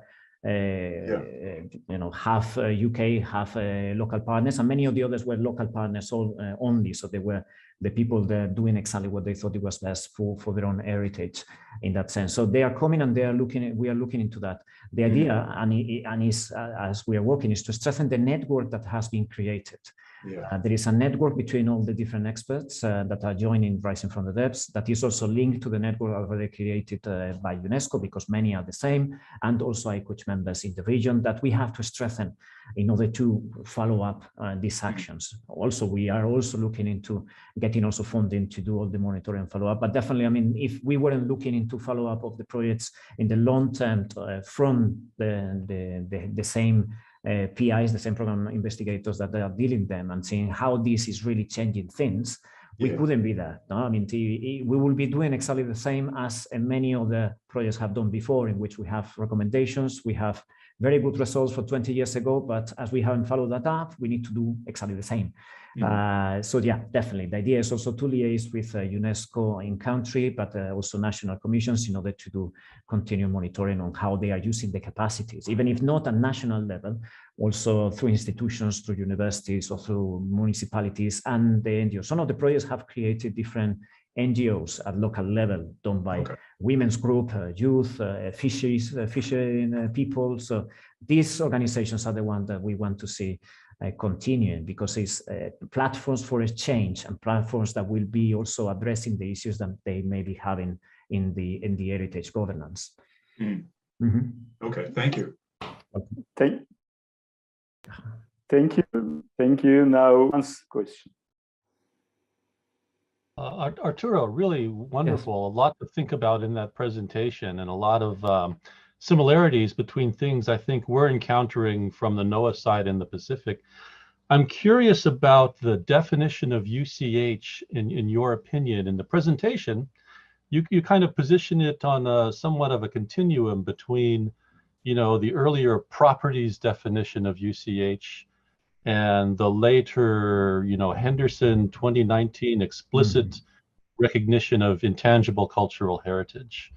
half UK, half local partners, and many of the others were local partners only. So they were the people that are doing exactly what they thought it was best for their own heritage in that sense. So they are coming and they are looking. We are looking into that. The idea, and is as we are working, is to strengthen the network that has been created. Yeah. There is a network between all the different experts that are joining Rising from the Depths that is also linked to the network already created by UNESCO, because many are the same, and also ICOMOS members in the region that we have to strengthen in order to follow up these actions. Also, we are also looking into getting also funding to do all the monitoring and follow up. But definitely, I mean, if we weren't looking into follow up of the projects in the long term from the same PIs, the same program investigators that are dealing them and seeing how this is really changing things, we couldn't be there. No? I mean, we will be doing exactly the same as many of the projects have done before, in which we have recommendations, we have very good results for 20 years ago, but as we haven't followed that up, we need to do exactly the same. So yeah, definitely. The idea is also to liaise with UNESCO in country, but also national commissions in order to do continued monitoring on how they are using the capacities, even if not at national level, also through institutions, through universities, or through municipalities and the NGOs. Some of the projects have created different NGOs at local level, done by women's group, youth, fishing people. So these organizations are the ones that we want to see continuing, because it's platforms for exchange and platforms that will be also addressing the issues that they may be having in the heritage governance. Okay, thank you. Thank you. Thank you. Now, one question. Arturo, really wonderful. Yes. A lot to think about in that presentation, and a lot of similarities between things I think we're encountering from the NOAA side in the Pacific. I'm curious about the definition of UCH in your opinion. In the presentation, you kind of position it on somewhat of a continuum between, you know, the earlier properties definition of UCH and the later, you know, Henderson 2019 explicit recognition of intangible cultural heritage.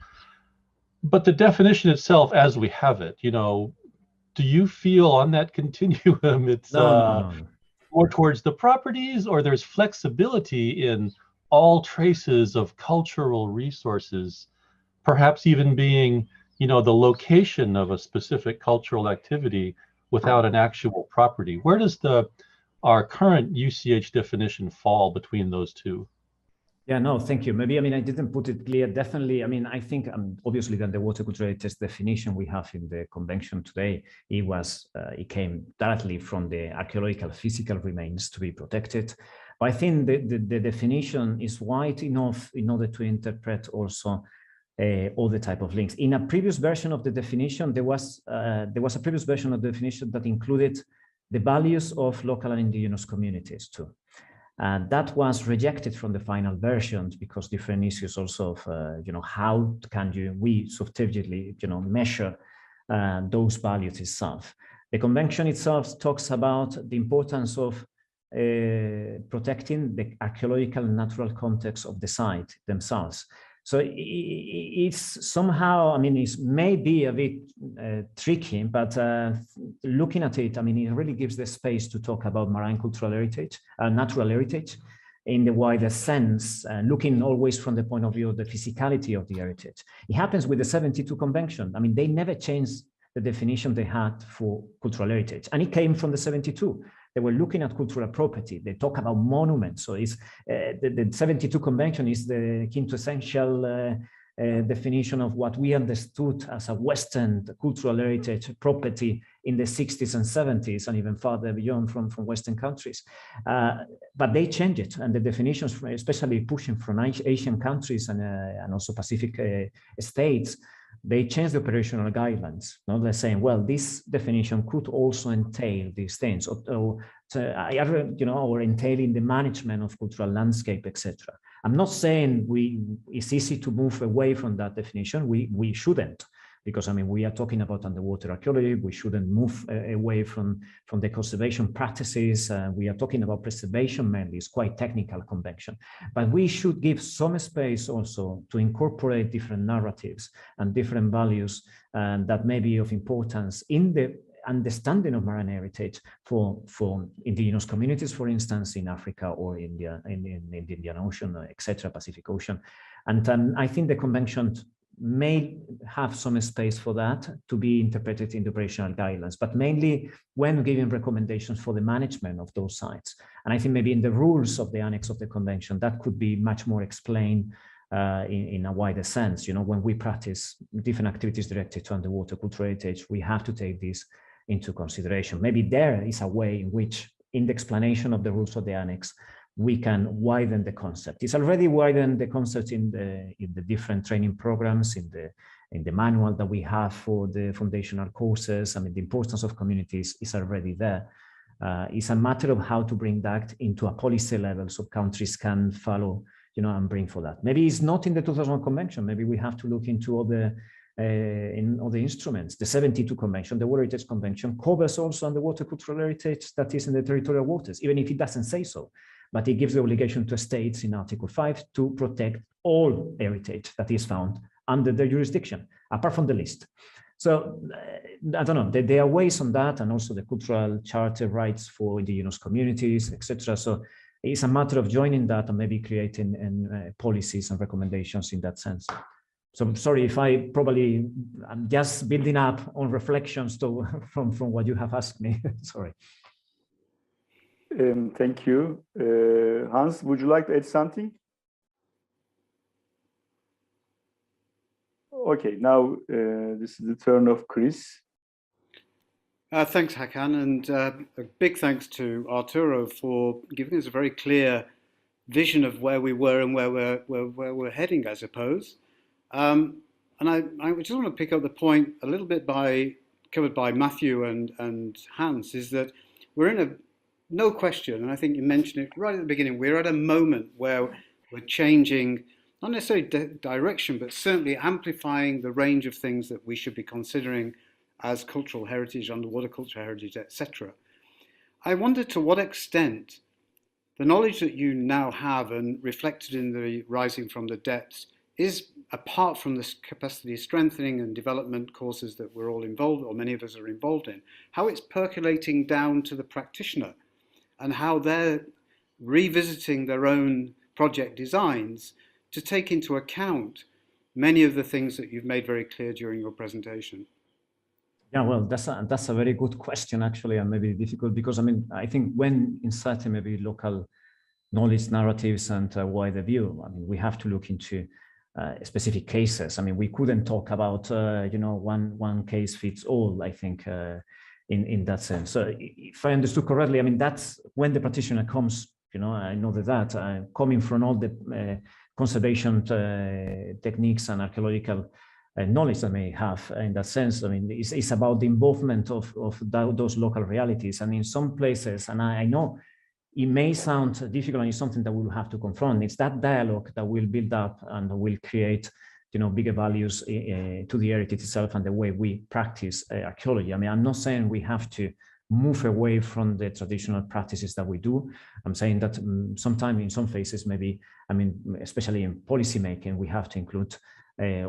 But the definition itself, as we have it, you know, do you feel on that continuum it's more towards the properties, or there's flexibility in all traces of cultural resources, perhaps even being, you know, the location of a specific cultural activity without an actual property? Where does our current UCH definition fall between those two? Yeah, no, thank you. Maybe, I mean, I didn't put it clear. Definitely, I mean, I think obviously that the water cultural heritage definition we have in the convention today, it came directly from the archaeological physical remains to be protected. But I think the definition is wide enough in order to interpret also all the type of links. In a previous version of the definition, there was a previous version of the definition that included the values of local and indigenous communities too. That was rejected from the final version because different issues also of, you know, how can we subjectively, you know, measure those values itself. The convention itself talks about the importance of protecting the archaeological and natural context of the site themselves. So it's somehow, I mean, it may be a bit tricky, but looking at it, I mean, it really gives the space to talk about marine cultural heritage, natural heritage in the wider sense, looking always from the point of view of the physicality of the heritage. It happens with the 72 convention. I mean, they never changed the definition they had for cultural heritage, and it came from the 72. They were looking at cultural property. They talk about monuments. So it's the 72 convention is the quintessential definition of what we understood as a Western cultural heritage property in the 60s and 70s, and even farther beyond from Western countries. But they changed it, and the definitions, especially pushing from Asian countries and also Pacific states, they changed the operational guidelines. Now they're saying, well, this definition could also entail these things, or entailing the management of cultural landscape, etc. I'm not saying it's easy to move away from that definition. We shouldn't, because I mean, we are talking about underwater archaeology. We shouldn't move away from the conservation practices. We are talking about preservation mainly. It's quite technical convention, but we should give some space also to incorporate different narratives and different values that may be of importance in the understanding of marine heritage for indigenous communities, for instance, in Africa or India, in the Indian Ocean, etc., Pacific Ocean. And I think the convention may have some space for that to be interpreted in the operational guidelines, but mainly when giving recommendations for the management of those sites. And I think maybe in the rules of the annex of the convention, that could be much more explained in a wider sense. You know, when we practice different activities directed to underwater cultural heritage, we have to take this into consideration. Maybe there is a way in which, in the explanation of the rules of the annex, we can widen the concept. It's already widened the concept in the different training programs, in the manual that we have for the foundational courses. I mean, the importance of communities is already there. It's a matter of how to bring that into a policy level so countries can follow, you know, and bring for that. Maybe it's not in the 2001 convention. Maybe we have to look into other instruments. The 72 convention, the World Heritage Convention, covers also underwater cultural heritage that is in the territorial waters, even if it doesn't say so. But it gives the obligation to states in Article 5 to protect all heritage that is found under their jurisdiction, apart from the list. So I don't know, there are ways on that, and also the cultural charter rights for indigenous communities, etc. So it's a matter of joining that and maybe creating policies and recommendations in that sense. So I'm sorry if I'm just building up on reflections from what you have asked me. Sorry. Thank you. Hans, would you like to add something? Okay, now this is the turn of Chris. Thanks, Hakan, and a big thanks to Arturo for giving us a very clear vision of where we were and where we're heading, I suppose. And I just want to pick up the point a little bit covered by Matthew and Hans, is that we're in no question, and I think you mentioned it right at the beginning, we're at a moment where we're changing, not necessarily direction, but certainly amplifying the range of things that we should be considering as cultural heritage, underwater cultural heritage, etc. I wonder to what extent the knowledge that you now have and reflected in the Rising from the Depths is, apart from the capacity strengthening and development courses that we're all involved, or many of us are involved in, how it's percolating down to the practitioner and how they're revisiting their own project designs to take into account many of the things that you've made very clear during your presentation. Yeah, well, that's a very good question, actually, and maybe difficult, because I mean, I think when inserting maybe local knowledge narratives and a wider view, I mean, we have to look into specific cases. I mean, we couldn't talk about you know, one case fits all, I think, in that sense. So if I understood correctly, I mean, that's when the practitioner comes, you know, I know that coming from all the conservation techniques and archaeological knowledge I may have in that sense. I mean, it's about the involvement of those local realities. And in some places, and I know it may sound difficult and it's something that we'll have to confront, it's that dialogue that will build up and will create, you know, bigger values to the heritage itself and the way we practice archaeology. I mean, I'm not saying we have to move away from the traditional practices that we do. I'm saying that sometimes in some phases, maybe, I mean, especially in policy making, we have to include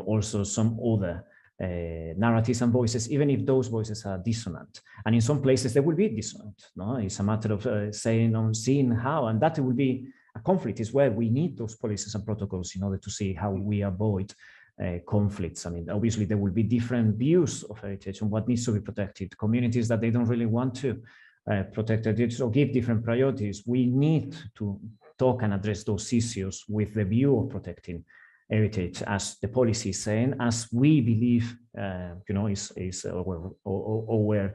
also some other narratives and voices, even if those voices are dissonant. And in some places they will be dissonant. No, it's a matter of seeing how, and that will be a conflict is where we need those policies and protocols in order to see how we avoid conflicts. I mean, obviously there will be different views of heritage and what needs to be protected. Communities that they don't really want to protect heritage or give different priorities. We need to talk and address those issues with the view of protecting heritage, as the policy is saying, as we believe, you know, is our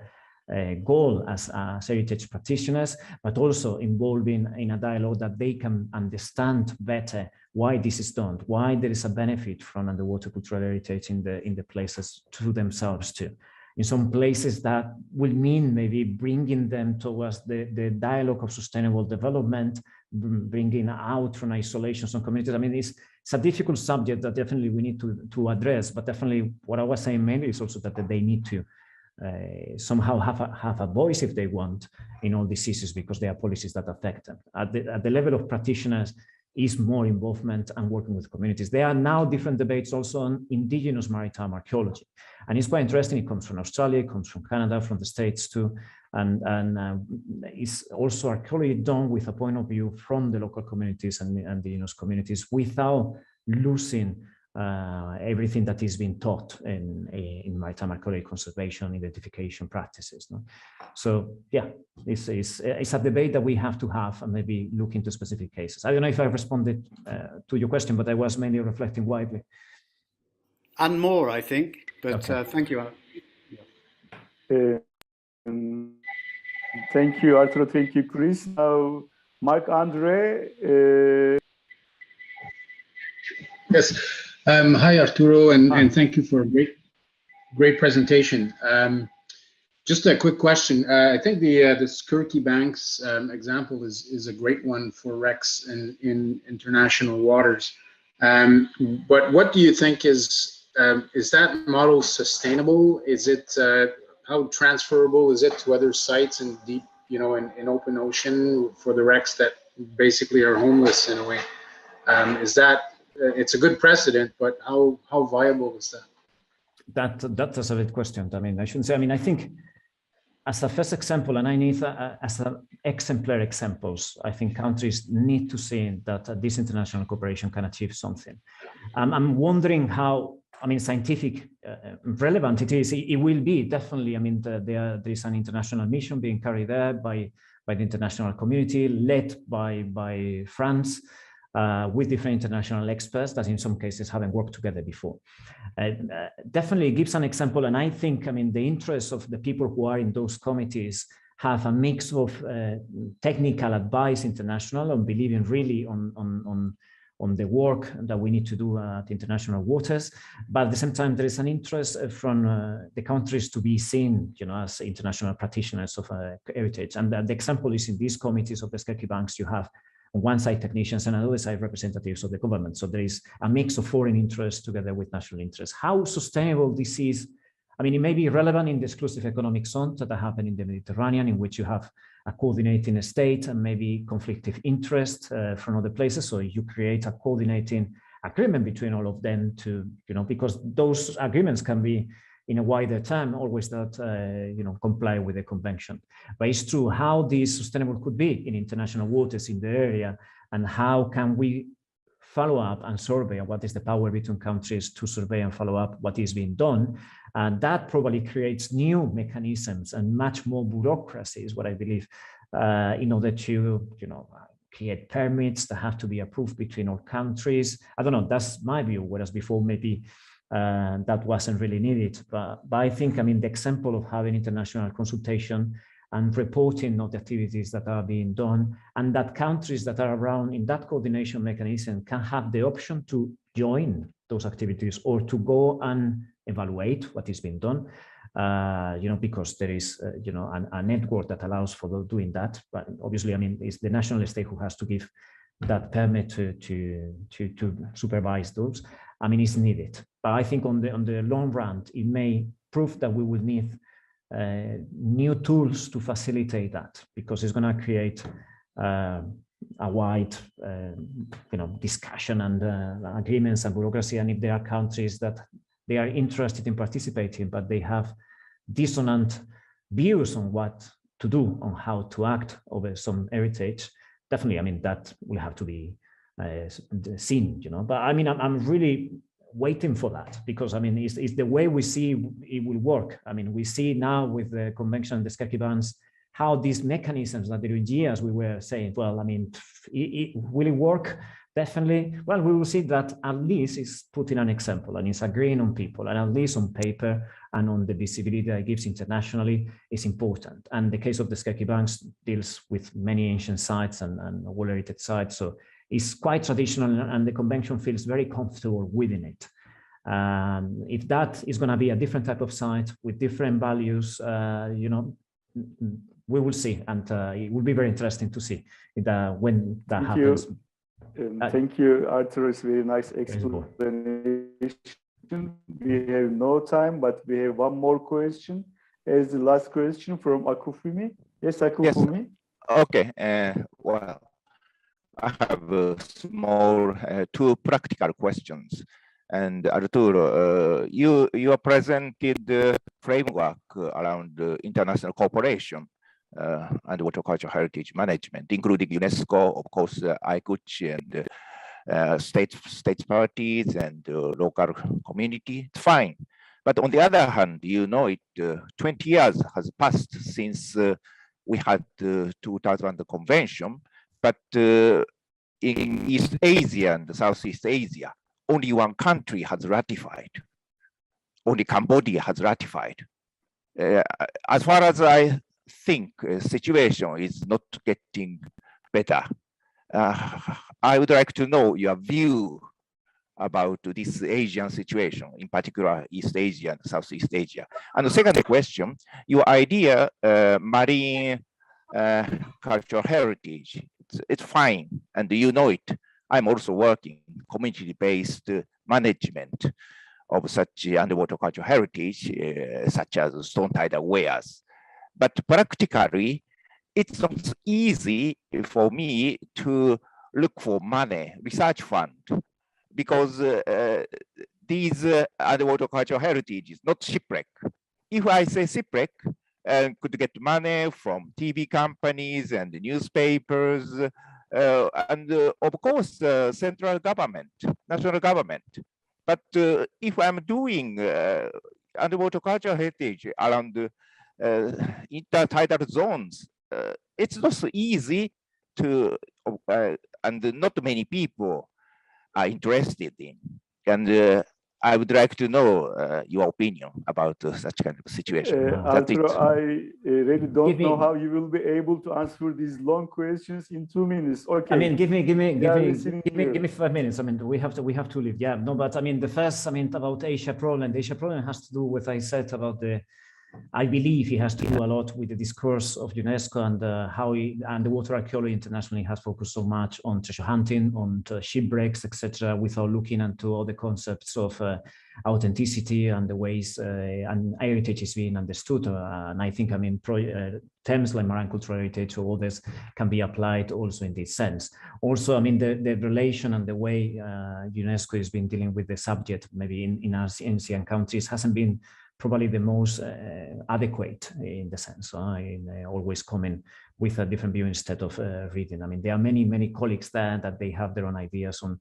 goal as heritage practitioners, but also involving in a dialogue that they can understand better why this is done, why there is a benefit from underwater cultural heritage in the places to themselves too. In some places that will mean maybe bringing them towards the dialogue of sustainable development, bringing out from isolation some communities. I mean, it's a difficult subject that definitely we need to address, but definitely what I was saying mainly is also that they need to somehow have a voice if they want in all these issues, because there are policies that affect them. At the level of practitioners is more involvement and working with communities. There are now different debates also on indigenous maritime archaeology. And it's quite interesting. It comes from Australia, it comes from Canada, from the States too. And it's also archaeology done with a point of view from the local communities and indigenous communities without losing everything that is being taught in maritime archaeology conservation identification practices. No? So yeah, it's a debate that we have to have and maybe look into specific cases. I don't know if I responded to your question, but I was mainly reflecting widely. And more, I think, but Okay. thank you. Thank you, Arturo. Thank you, Chris. Now, Marc-Andre. Yes. Hi, Arturo, and thank you for a great presentation. Just a quick question. I think the Skirky Banks example is a great one for wrecks in international waters. But what do you think is that model sustainable? Is it how transferable is it to other sites in deep, in open ocean for the wrecks that basically are homeless in a way? Is that it's a good precedent, but how viable is that? That's a good question. I mean, I shouldn't say. I mean, I think as a first example, and I need as an exemplar examples, I think countries need to see that this international cooperation can achieve something. I'm wondering how, I mean, scientific relevant it is. It will be definitely. I mean, there is an international mission being carried there by the international community, led by France. With different international experts that in some cases haven't worked together before. Definitely gives an example, and I think, I mean, the interests of the people who are in those committees have a mix of technical advice, international, and believing really on the work that we need to do at international waters, but at the same time there is an interest from the countries to be seen, as international practitioners of heritage. And the example is in these committees of the Skirky Banks, you have on one side technicians and on the other side representatives of the government. So there is a mix of foreign interests together with national interests. How sustainable this is, I mean, it may be relevant in the exclusive economic zones that happen in the Mediterranean, in which you have a coordinating state and maybe conflictive interest from other places. So you create a coordinating agreement between all of them to, because those agreements can be in a wider term, always that, comply with the convention. But it's true how this sustainable could be in international waters in the area, and how can we follow up and survey, and what is the power between countries to survey and follow up what is being done. And that probably creates new mechanisms and much more bureaucracy is what I believe, in order to, create permits that have to be approved between all countries. I don't know, that's my view, whereas before maybe that wasn't really needed. But I think, I mean, the example of having international consultation and reporting of the activities that are being done, and that countries that are around in that coordination mechanism can have the option to join those activities or to go and evaluate what is being done, because there is, a network that allows for doing that. But obviously, I mean, it's the national state who has to give that permit to supervise those. I mean, it's needed. But I think on the long run, it may prove that we will need new tools to facilitate that, because it's going to create a wide, discussion and agreements and bureaucracy. And if there are countries that they are interested in participating, but they have dissonant views on what to do, on how to act over some heritage, definitely, I mean, that will have to be seen, But I mean, I'm really waiting for that, because I mean, it's the way we see it will work. I mean, we see now with the convention, the Skirky Banks, how these mechanisms that during years we were saying, well, I mean, will it work? Definitely. Well, we will see that at least it's putting an example and it's agreeing on people, and at least on paper and on the visibility that it gives internationally is important. And the case of the Skirky Banks deals with many ancient sites and World Heritage sites. So it's quite traditional, and the convention feels very comfortable within it. If that is going to be a different type of site with different values, we will see, and it will be very interesting to see when that happens. Thank you, Arturo. It's very nice explanation. We have no time, but we have one more question as the last question from Akufumi. Yes, Akufumi. Yes. Okay. Well, I have small two practical questions. And Arturo, you presented the framework around international cooperation and water cultural heritage management, including UNESCO, of course, ICOMOS, and state parties and local community. It's fine. But on the other hand, you know, 20 years has passed since we had the 2000 convention, but in East Asia and Southeast Asia, only one country has ratified. Only Cambodia has ratified. As far as I think, situation is not getting better. I would like to know your view about this Asian situation, in particular East Asia and Southeast Asia. And the second question, your idea, marine cultural heritage, it's fine, and you know it. I'm also working community-based management of such underwater cultural heritage, such as stone tidal wares. But practically, it's not easy for me to look for money, research fund, because these underwater cultural heritage is not shipwreck. If I say shipwreck, could get money from TV companies and newspapers, and of course, central government, national government. But if I'm doing underwater cultural heritage around intertidal zones, it's not so easy to, and not many people are interested in. And I would like to know your opinion about such kind of situation. Arturo, I really don't know how you will be able to answer these long questions in 2 minutes. Okay. I mean, give me 5 minutes. I mean, we have to leave. Yeah, no, but I mean, the first, I mean, about Asia problem. The Asia problem has to do with, I said about the. I believe it has to do a lot with the discourse of UNESCO and how the water archaeology internationally has focused so much on treasure hunting, on shipwrecks, etc., without looking into all the concepts of authenticity and the ways and heritage is being understood. And I think, I mean, terms like marine cultural heritage or others can be applied also in this sense. Also, I mean, the relation and the way UNESCO has been dealing with the subject, maybe in our ASEAN countries, hasn't been probably the most adequate in the sense, always coming with a different view instead of reading. I mean, there are many colleagues there that they have their own ideas on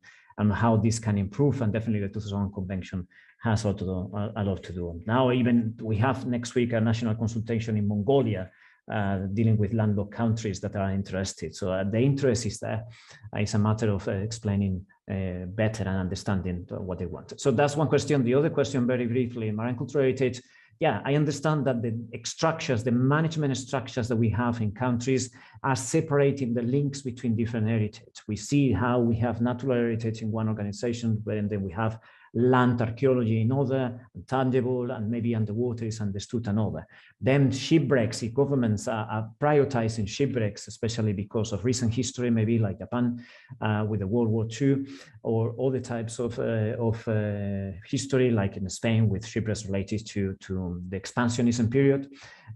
how this can improve, and definitely the 2001 Convention has a lot to do. Now, even we have next week a national consultation in Mongolia dealing with landlocked countries that are interested. So the interest is there. It's a matter of explaining better and understanding what they want. So that's one question. The other question, very briefly, marine cultural heritage. Yeah, I understand that the structures, the management structures that we have in countries are separating the links between different heritage. We see how we have natural heritage in one organization, and then we have land archaeology in other, Intangible, and maybe underwater is understood another. Then shipwrecks, if governments are prioritizing shipwrecks, especially because of recent history, maybe like Japan with the World War II, or other types of history, like in Spain with shipwrecks related to the expansionism period.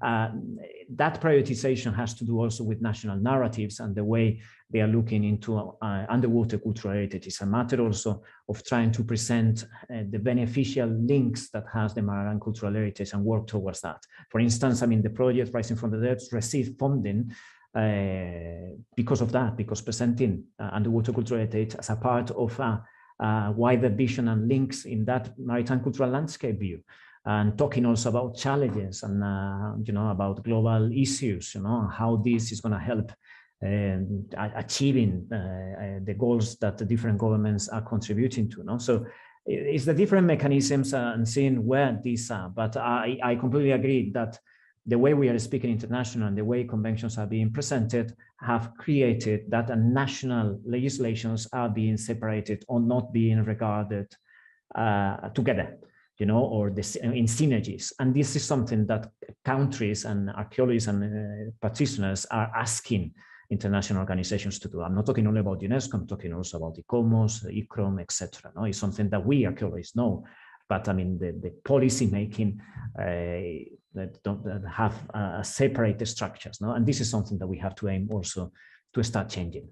That prioritization has to do also with national narratives and the way they are looking into underwater cultural heritage. It's a matter also of trying to present the beneficial links that has the marine cultural heritage and work towards that. For instance, I mean, the project Rising from the Dead received funding because of that, because presenting underwater cultural heritage as a part of a wider vision and links in that maritime cultural landscape view. And talking also about challenges and, you know, about global issues, you know, how this is going to help achieving the goals that the different governments are contributing to. No? So it's the different mechanisms and seeing where these are. But I completely agree that the way we are speaking international and the way conventions are being presented have created that national legislations are being separated or not being regarded together, you know, or in synergies. And this is something that countries and archaeologists and practitioners are asking international organizations to do. I'm not talking only about UNESCO, I'm talking also about ICOMOS, ICROM, etc. No, it's something that we archaeologists know, but I mean the policy making that don't have separate structures. No, and this is something that we have to aim also to start changing.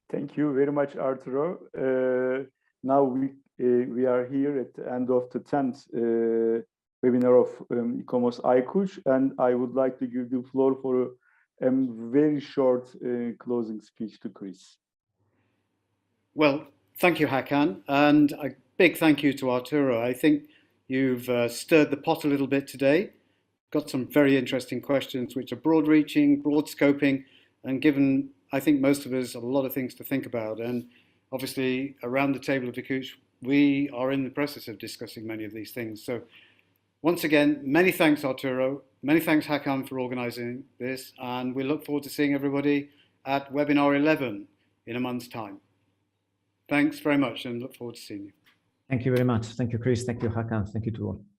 Thank you very much, Arturo. Now we are here at the end of the 10th webinar of ICOMOS ICUCH, and I would like to give the floor for a very short closing speech to Chris. Well, thank you, Hakan, and a big thank you to Arturo. I think you've stirred the pot a little bit today. Got some very interesting questions which are broad-reaching, broad-scoping, and given, I think, most of us a lot of things to think about. And obviously, around the table of UCH, we are in the process of discussing many of these things. So once again, many thanks, Arturo. Many thanks, Hakan, for organising this. And we look forward to seeing everybody at webinar 11 in a month's time. Thanks very much and look forward to seeing you. Thank you very much. Thank you, Chris. Thank you, Hakan. Thank you to all.